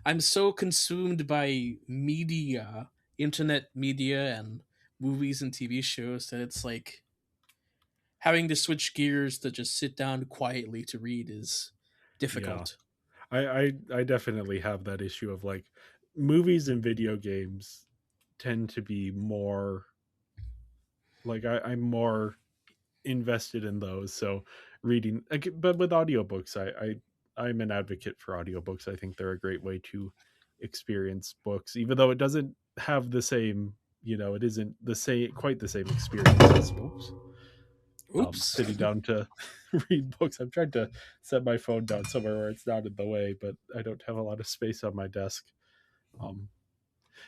I'm so consumed by media, internet media, and movies and TV shows that it's like having to switch gears to just sit down quietly to read is Yeah. difficult. I definitely have that issue of like movies and video games tend to be more like I'm more invested in those. So reading, like, but with audiobooks, I'm an advocate for audiobooks. I think they're a great way to experience books, even though it doesn't have the same, it isn't the same, quite the same experience as oops, Oops. sitting down to read books. I'm trying to set my phone down somewhere where it's not in the way, but I don't have a lot of space on my desk. Um,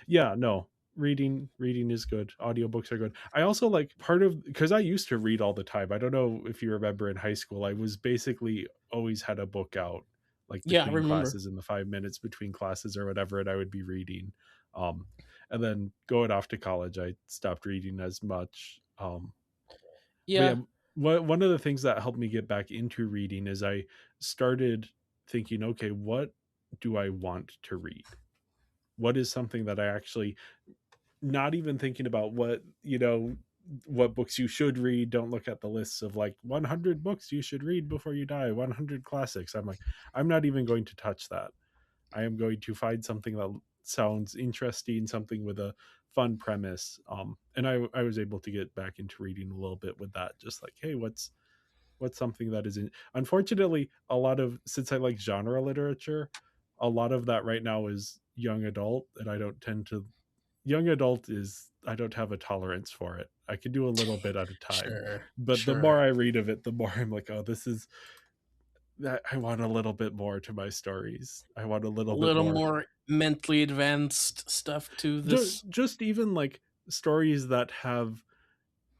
yeah, no, reading is good. Audiobooks are good. I also like part of because I used to read all the time. I don't know if you remember in high school, I was basically always had a book out like Yeah, I between remember. classes in the 5 minutes between classes or whatever, and I would be reading. Um, and then going off to college, I stopped reading as much. But yeah, Yeah, one of the things that helped me get back into reading is I started thinking, okay, what do I want to read? What is something that I actually not even thinking about what books you should read. Don't look at the lists of like 100 books you should read before you die, 100 classics. I'm like, I'm not even going to touch that. I am going to find something that sounds interesting, something with a fun premise. And I was able to get back into reading a little bit with that, just like, hey, what's something that isn't, unfortunately, a lot of, since I like genre literature, a lot of that right now is young adult, and I don't tend to, young adult is, I don't have a tolerance for it. I can do a little bit at a time, sure, but the more sure. I read of it, the more I'm like, oh, this is that, I want a little bit more to my stories. I want a A little bit little more. more mentally advanced stuff to this. Just even like stories that have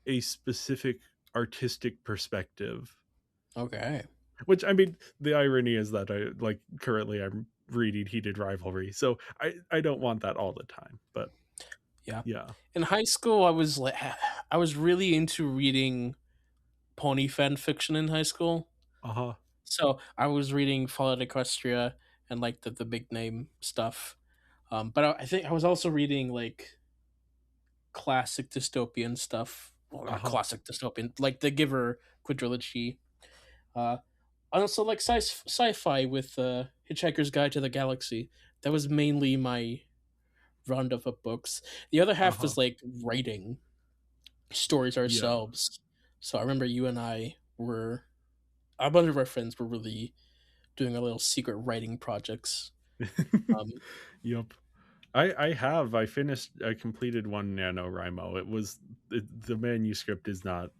a specific artistic perspective. Okay. Which, I mean, the irony is that I like currently I'm reading Heated Rivalry, so I don't want that all the time. But Yeah. yeah, In high school, I was like, I was really into reading pony fan fiction in high school. uh huh, So I was reading Fallout Equestria and like the big name stuff. But I think I was also reading like classic dystopian stuff. Well, uh not huh, classic dystopian, like the Giver quadrilogy. Uh, I also like sci-fi with Hitchhiker's Guide to the Galaxy. That was mainly my roundup of books. The other half Uh-huh. was like writing stories Yeah. ourselves. So I remember you and I were a bunch of our friends were really doing a little secret writing projects. Um, Yep. I completed one NaNoWriMo. The manuscript is not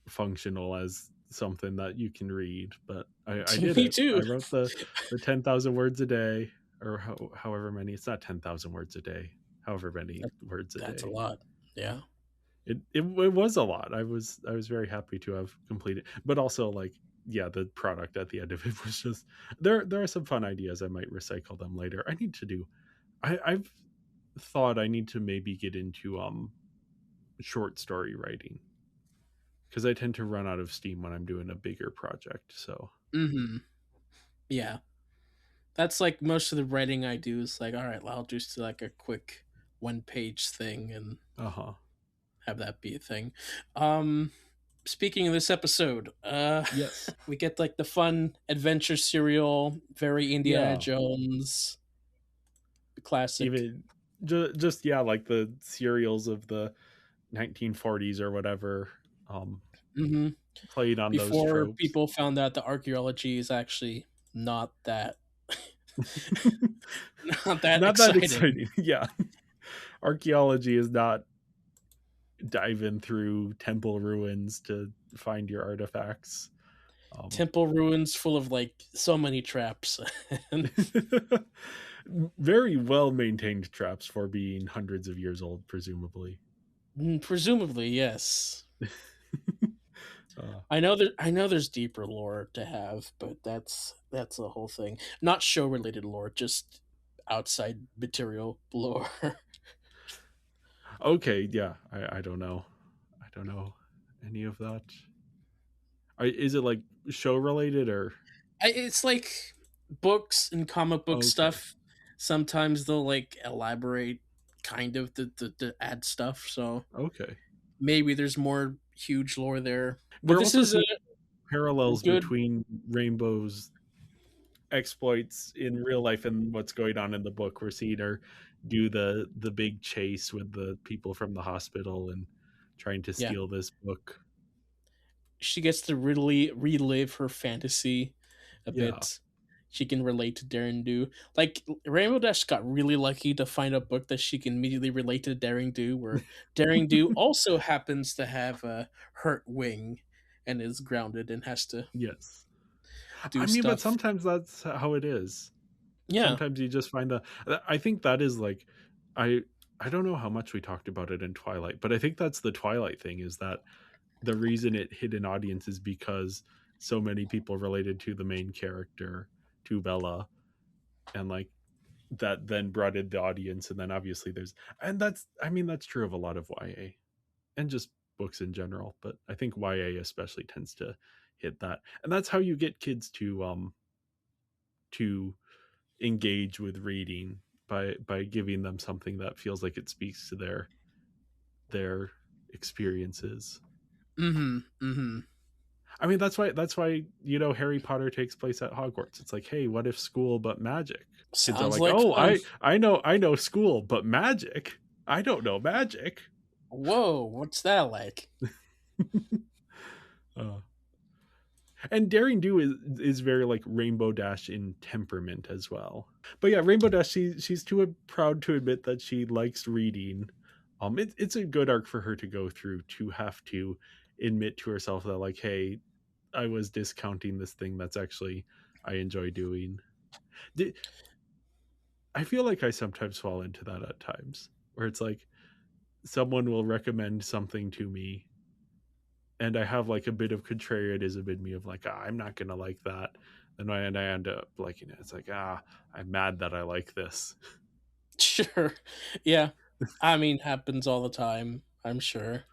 functional as something that you can read, but I did Me it. too. I wrote the 10,000 words a day, or however many. It's not 10,000 words a day, however many That, words a that's a day. lot. Yeah. It was a lot. I was very happy to have completed, but also like, yeah, the product at the end of it was just there are some fun ideas. I might recycle them later. I need to do I've thought I need to maybe get into short story writing, because I tend to run out of steam when I'm doing a bigger project. So, Mm-hmm. Yeah. That's like most of the writing I do is like, all right, well, I'll just do like a quick 1 page thing and uh-huh. have that be a thing. Um, Speaking of this episode, Yes. we get like the fun adventure serial, very Indiana Yeah. Jones classic. Even just yeah, like the serials of the 1940s or whatever, um Hmm. played on those Before tropes. people found out the archaeology is actually not that not that Not that exciting. exciting. Yeah. Archaeology is not diving through temple ruins to find your artifacts. Um Temple ruins full of like so many traps. And very well maintained traps for being hundreds of years old, presumably. presumably, yes. uh, I know there's deeper lore to have, but that's the whole thing. Not show related lore, just outside material lore. okay, yeah, I don't know. I don't know any of that. Is it like show related or It's like books and comic book okay? stuff. Sometimes they'll like elaborate kind of the add stuff, so Okay. maybe there's more huge lore there. But There this also is a seem parallels good. between Rainbow's exploits in real life and what's going on in the book. We're seeing her do the big chase with the people from the hospital and trying to Yeah, steal this book. she gets to really relive her fantasy a Yeah. bit. She can relate to Daring Do. Like Rainbow Dash got really lucky to find a book that she can immediately relate to Daring Do, where Daring Do also happens to have a hurt wing and is grounded and has to Yes. do I mean, but stuff. sometimes that's how it is. Yeah. Sometimes you just find the I think that is like I I don't know how much we talked about it in Twilight, but I think that's the Twilight thing, is that the reason it hit an audience is because so many people related to the main character, to Bella, and like that then brought in the audience. And then obviously there's, and that's, I mean, that's true of a lot of YA and just books in general, but I think YA especially tends to hit that. And that's how you get kids to engage with reading, by giving them something that feels like it speaks to their experiences. Mm-hmm. Mm-hmm. I mean, that's why Harry Potter takes place at Hogwarts. It's like, hey, what if school but magic? Kids are Sounds like, like oh, fun. I know school but magic. I don't know magic. Whoa, what's that like? uh, and Daring Do is very like Rainbow Dash in temperament as well. But yeah, Rainbow Dash, she's too proud to admit that she likes reading. It's a good arc for her to go through, to have to admit to herself that like, hey, I was discounting this thing that's actually I enjoy doing. I feel like I sometimes fall into that at times, where it's like someone will recommend something to me and I have like a bit of contrarianism in me of like, I'm not gonna like that. And I end up liking it. It's like, I'm mad that I like this. Sure. Yeah. I mean, happens all the time, I'm sure.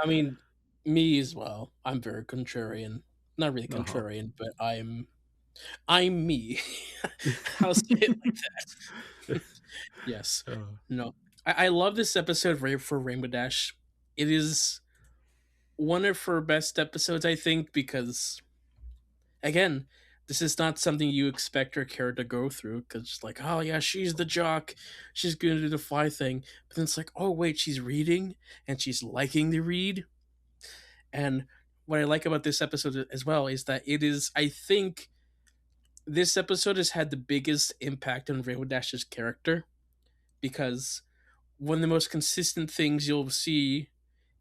I mean, me as well. I'm very contrarian. Not really Uh-huh. contrarian, but I'm me. I'll say it like that. Yes. uh, No. I love this episode for Rainbow Dash. It is one of her best episodes, I think, because again, this is not something you expect her character to go through. Because like, oh yeah, she's the jock, she's gonna do the fly thing, but then it's like, oh wait, she's reading and she's liking to read. And what I like about this episode as well is that it is, I think, this episode has had the biggest impact on Rainbow Dash's character because one of the most consistent things you'll see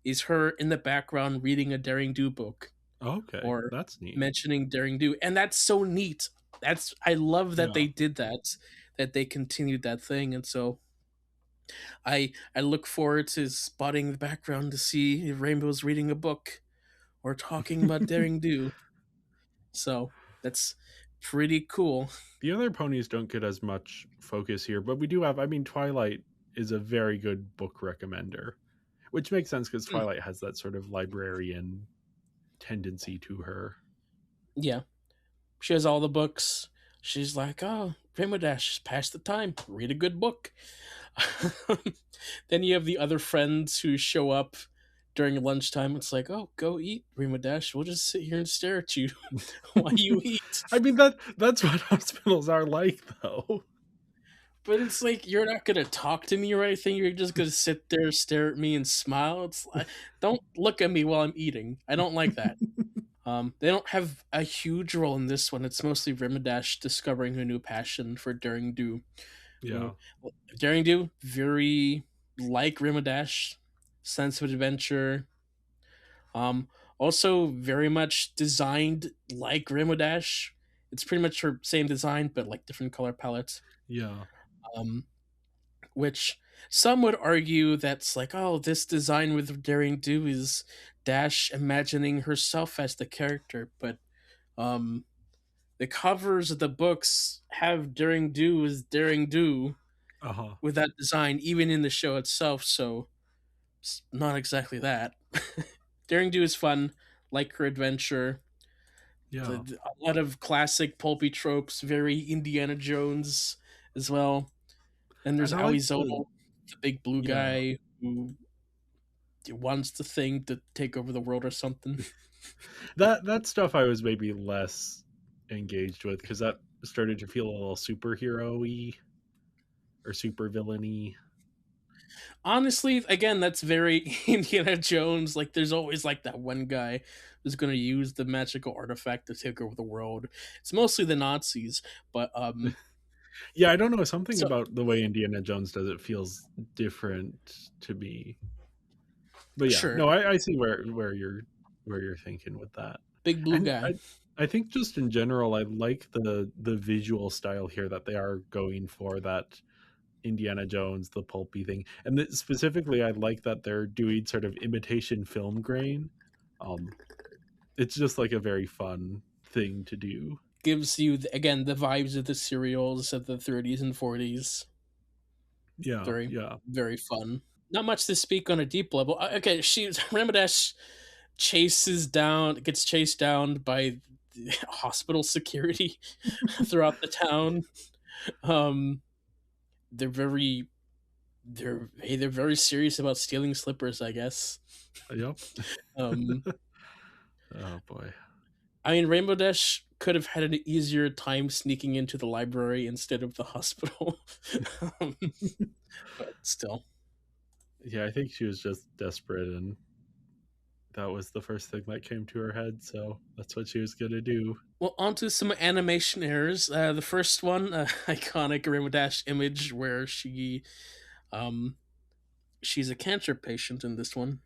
is her in the background reading a Daring Do book Okay, or that's neat. mentioning Daring Do, and that's so neat. That's I love that Yeah. they did that, that they continued that thing, and so I look forward to spotting the background to see if Rainbow's reading a book or talking about Daring Do. So that's pretty cool. The other ponies don't get as much focus here, but we do have. I mean, Twilight is a very good book recommender, which makes sense because Hmm. Twilight has that sort of librarian tendency to her. Yeah, she has all the books. She's like, oh, Rainbow Dash, just pass the time, read a good book. Then you have the other friends who show up during lunchtime. It's like, oh, go eat, Rainbow Dash. We'll just sit here and stare at you while you eat. I mean that's what hospitals are like, though. But it's like you're not gonna talk to me or anything. You're just gonna sit there, stare at me, and smile. It's like, don't look at me while I'm eating. I don't like that. They don't have a huge role in this one. It's mostly Rimadash discovering her new passion for Daring Do. Yeah. Uh, Daring Do, very like Rimadash, sense of adventure. Um, Also very much designed like Rimadash. It's pretty much her same design, but like different color palettes. Yeah. Um, which some would argue that's like, oh, this design with Daring Do is Dash imagining herself as the character, but um, the covers of the books have Daring Do as Daring Do Uh-huh. with that design, even in the show itself. So it's not exactly that. Daring Do is fun, like her adventure. Yeah. A lot of classic pulpy tropes, very Indiana Jones as well. And there's And I like the Aoizotl, the big blue yeah. guy who wants the thing to take over the world or something. That stuff I was maybe less engaged with because that started to feel a little superhero-y or super villainy. Honestly, again, that's very Indiana Jones. Like, there's always like that one guy who's going to use the magical artifact to take over the world. It's mostly the Nazis, but Yeah, I don't know, something so about the way Indiana Jones does it feels different to me. But yeah, sure, no, I see where you're thinking with that. big blue And guy I think just in general, I like the visual style here that they are going for, that Indiana Jones, the pulpy thing. And specifically, I like that they're doing sort of imitation film grain. Um, it's just like a very fun thing to do. gives you again the vibes of the serials of the 30s and 40s. Yeah, Very, yeah, very fun. Not much to speak on a deep level. Okay, Ramadesh gets chased down by hospital security throughout the town. Um, they're very they're very serious about stealing slippers, I guess. yep. Um, Oh boy. I mean, Rainbow Dash could have had an easier time sneaking into the library instead of the hospital, um, but still. Yeah, I think she was just desperate, and that was the first thing that came to her head. So that's what she was gonna do. Well, onto some animation errors. The first one, iconic Rainbow Dash image where um, she's a cancer patient in this one.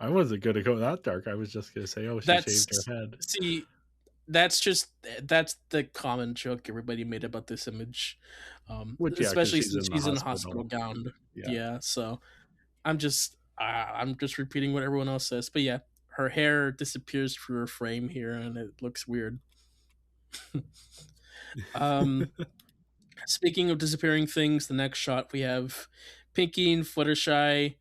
I wasn't gonna go that dark. I was just gonna say, oh, she shaved her That's head. see, that's just that's the common joke everybody made about this image, Which, yeah, because especially she's since in the she's in a hospital hospital. gown. Yeah. Yeah, so I'm just repeating what everyone else says, but yeah, her hair disappears through her frame here, and it looks weird. Um, Speaking of disappearing things, the next shot we have Pinky and Fluttershy.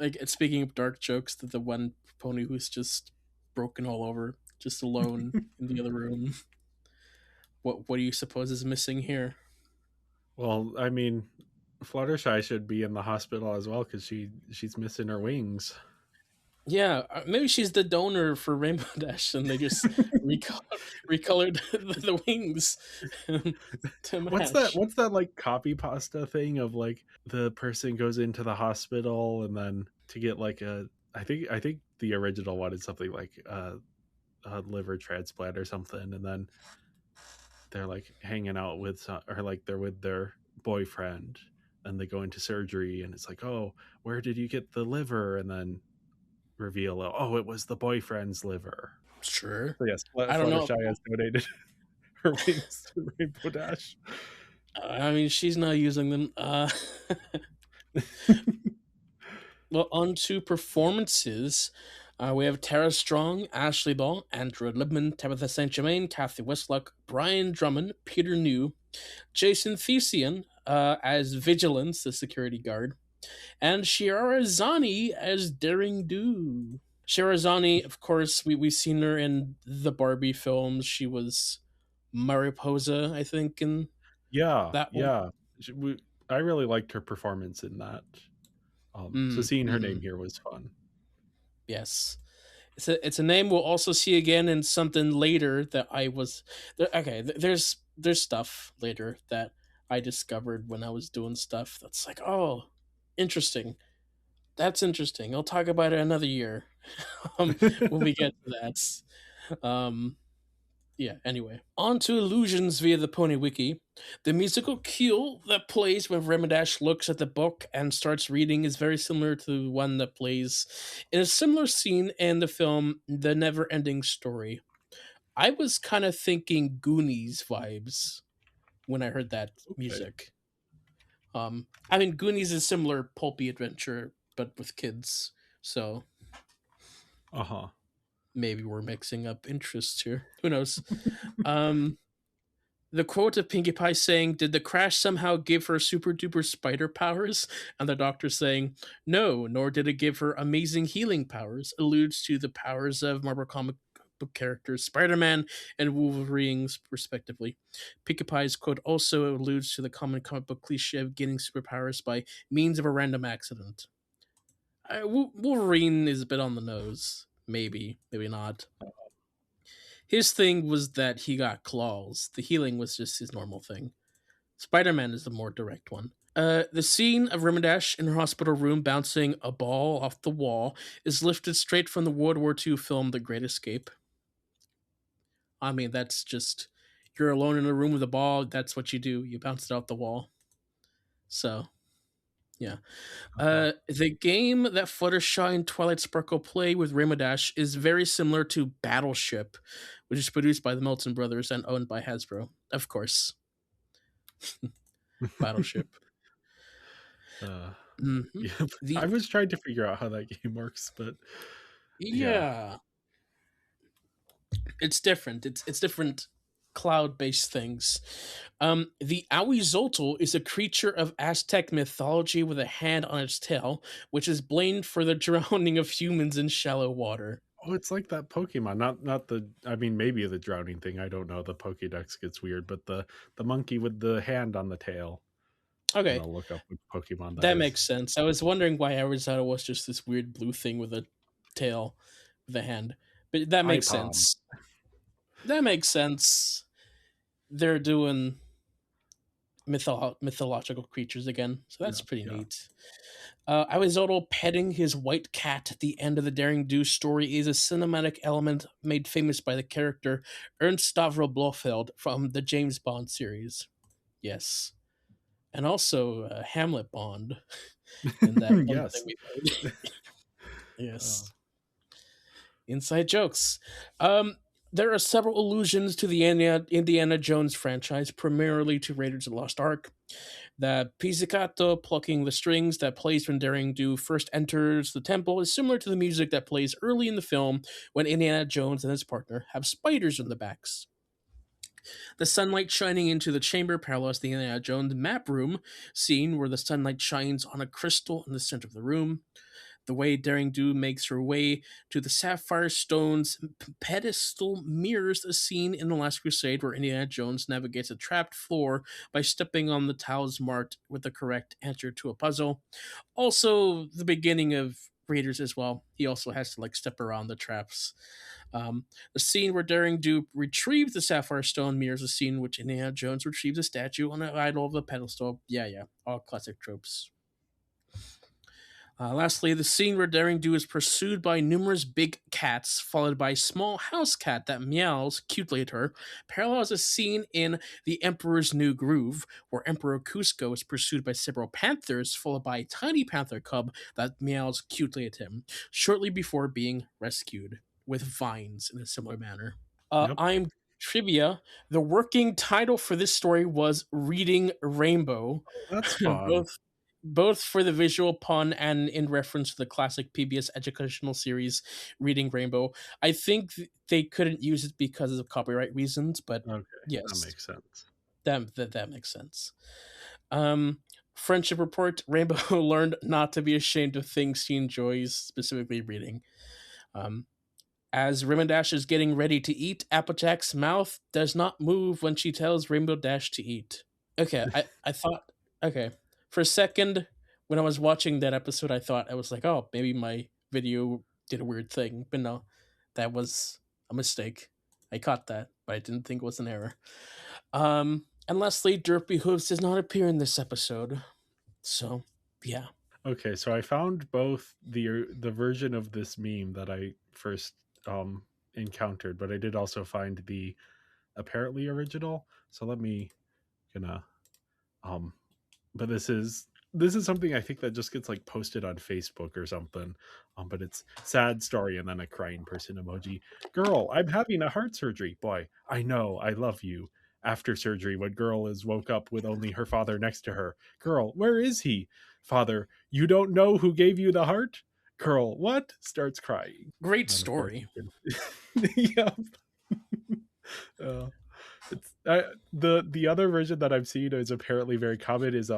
Like, speaking of dark jokes, the one pony who's just broken all over, just alone in the other room. What do you suppose is missing here? Well, I mean, Fluttershy should be in the hospital as well because she's missing her wings. Yeah, maybe she's the donor for Rainbow Dash, and they just recolor- recolored the wings to match. What's that like copy pasta thing of like the person goes into the hospital and then to get like a I think the original one is something like a liver transplant or something, and then they're like hanging out with or like they're with their boyfriend and they go into surgery and it's like, oh, where did you get the liver? And then reveal, oh, it was the boyfriend's liver. Sure. So yes, I don't know. Fluttershy has donated her wings to Rainbow Dash. I mean, she's not using them. Well, on to performances. We have Tara Strong, Ashley Ball, Andrew Libman, Tabitha St. Germain, Kathy Westlock, Brian Drummond, Peter New, Jason Thesian as Vigilance, the security guard, and Shiara Zani as Daring Do. Shiara Zani, of course, we've seen her in the Barbie films. She was Mariposa, I think, in Yeah, that one. yeah. I really liked her performance in that. So seeing her name Mm-hmm. here was fun. Yes. It's a name we'll also see again in something later that I was okay. There's stuff later that I discovered when I was doing stuff that's like, oh, interesting. That's interesting. I'll talk about it another year when we get to that. Yeah, anyway. On to illusions via the Pony Wiki. The musical cue that plays when Remedash looks at the book and starts reading is very similar to the one that plays in a similar scene in the film The Never Ending Story. I was kind of thinking Goonies vibes when I heard that Okay. music. I mean, Goonies is similar pulpy adventure, but with kids. So Uh-huh. maybe we're mixing up interests here. Who knows? Um, the quote of Pinkie Pie saying, "Did the crash somehow give her super duper spider powers?" And the doctor saying, "No, nor did it give her amazing healing powers," alludes to the powers of Marvel comic book characters Spider Man and Wolverine, respectively. Pinkie Pie's quote also alludes to the common comic book cliche of getting superpowers by means of a random accident. Wolverine is a bit on the nose. Maybe, maybe not. His thing was that he got claws. The healing was just his normal thing. Spider Man is the more direct one. The scene of Rimadesh in her hospital room bouncing a ball off the wall is lifted straight from the World War II film The Great Escape. I mean, that's just, you're alone in a room with a ball, that's what you do. You bounce it off the wall. So, yeah. Uh-huh. The game that Fluttershy and Twilight Sparkle play with Rainbow is very similar to Battleship, which is produced by the Melton Brothers and owned by Hasbro. Of course, Battleship. uh, Hmm. yeah, I The was trying to figure out how that game works, but yeah. Yeah, it's different. It's different cloud-based things. The Awizotl is a creature of Aztec mythology with a hand on its tail, which is blamed for the drowning of humans in shallow water. Oh, it's like that Pokemon, not the. I mean, maybe the drowning thing. I don't know. The Pokédex gets weird, but the monkey with the hand on the tail. I'm Okay, gonna look up which Pokemon that that is. makes sense. I was wondering why Arizona was just this weird blue thing with a tail, with a hand, but that makes iPalm. sense. That makes sense. They're doing mythological creatures again, so that's Yeah, pretty yeah. neat. Arizona petting his white cat at the end of the Daring Do story is a cinematic element made famous by the character Ernst Stavro Blofeld from the James Bond series. Yes. And also Hamlet Bond in that one thing Yes. we played. Uh, Yes. Inside jokes. There are several allusions to the Indiana Jones franchise, primarily to Raiders of the Lost Ark. The pizzicato plucking the strings that plays when Daring Do first enters the temple is similar to the music that plays early in the film when Indiana Jones and his partner have spiders on their backs. The sunlight shining into the chamber parallels the Indiana Jones map room scene where the sunlight shines on a crystal in the center of the room. The way Daring Do makes her way to the Sapphire Stone's pedestal mirrors a scene in The Last Crusade where Indiana Jones navigates a trapped floor by stepping on the tiles marked with the correct answer to a puzzle. Also, the beginning of readers as well. He also has to like step around the traps. The scene where Daring Do retrieves the Sapphire Stone mirrors the scene in which Indiana Jones retrieves a statue on an idol of a pedestal. Yeah, yeah, all classic tropes. Lastly, the scene where Daring Do is pursued by numerous big cats, followed by a small house cat that meows cutely at her, parallels a scene in The Emperor's New Groove, where Emperor Cusco is pursued by several panthers, followed by a tiny panther cub that meows cutely at him, shortly before being rescued, with vines in a similar manner. Yep. I'm trivia. The working title for this story was Reading Rainbow. That's fun. both for the visual pun and in reference to the classic PBS educational series Reading Rainbow. I think they couldn't use it because of copyright reasons, but Okay, that yes, makes sense. that makes sense. Um, Friendship report: Rainbow learned not to be ashamed of things she enjoys, specifically reading. Um, as Rainbow Dash is getting ready to eat, Applejack's mouth does not move when she tells Rainbow Dash to eat. Okay, I thought, okay, for a second when I was watching that episode, I thought, I was like, oh, maybe my video did a weird thing, but no, that was a mistake. I caught that, but I didn't think it was an error. And lastly, Derpy Hooves does not appear in this episode, so yeah. Okay, so I found both the version of this meme that I first encountered, but I did also find the apparently original. So let me gonna um but this is something I think that just gets like posted on Facebook or something. But it's sad story and then a crying person emoji. Girl, I'm having a heart surgery. Boy, I know, I love you. After surgery, when girl is woke up with only her father next to her. Girl, where is he? Father, you don't know who gave you the heart? Girl, what? Starts crying. Great And of course, story. yeah. Uh, it's the other version that I've seen is apparently very common is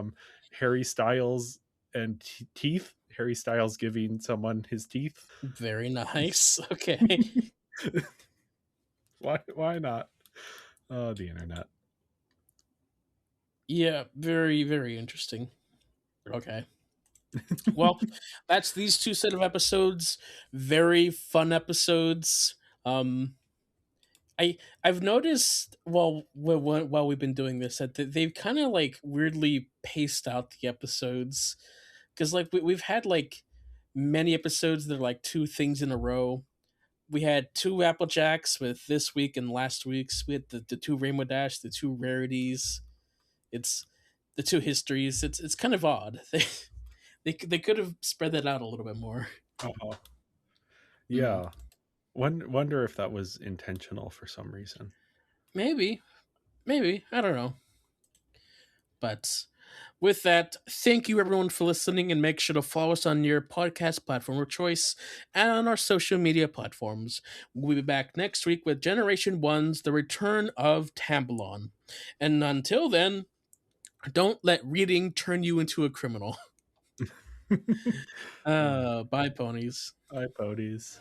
Harry Styles and teeth. Harry Styles giving someone his teeth. Very nice. Okay. Why not? Oh, the internet. Yeah, very, very interesting. Okay. Well, that's these two set of episodes. Very fun episodes. Um, I've noticed while we've been doing this that they've kind of like weirdly paced out the episodes because like we've had like many episodes that are like two things in a row. We had two Applejacks with this week and last week's. We had the two Rainbow Dash, the two rarities. It's the two histories. It's kind of odd. They could have spread that out a little bit more. Uh-oh. Mm. Yeah. Wonder if that was intentional for some reason. Maybe I don't know. But with that, thank you everyone for listening, and make sure to follow us on your podcast platform of choice and on our social media platforms. We'll be back next week with Generation 1's The Return of Tambalon. And until then, don't let reading turn you into a criminal. Bye, ponies. Hi, ponies.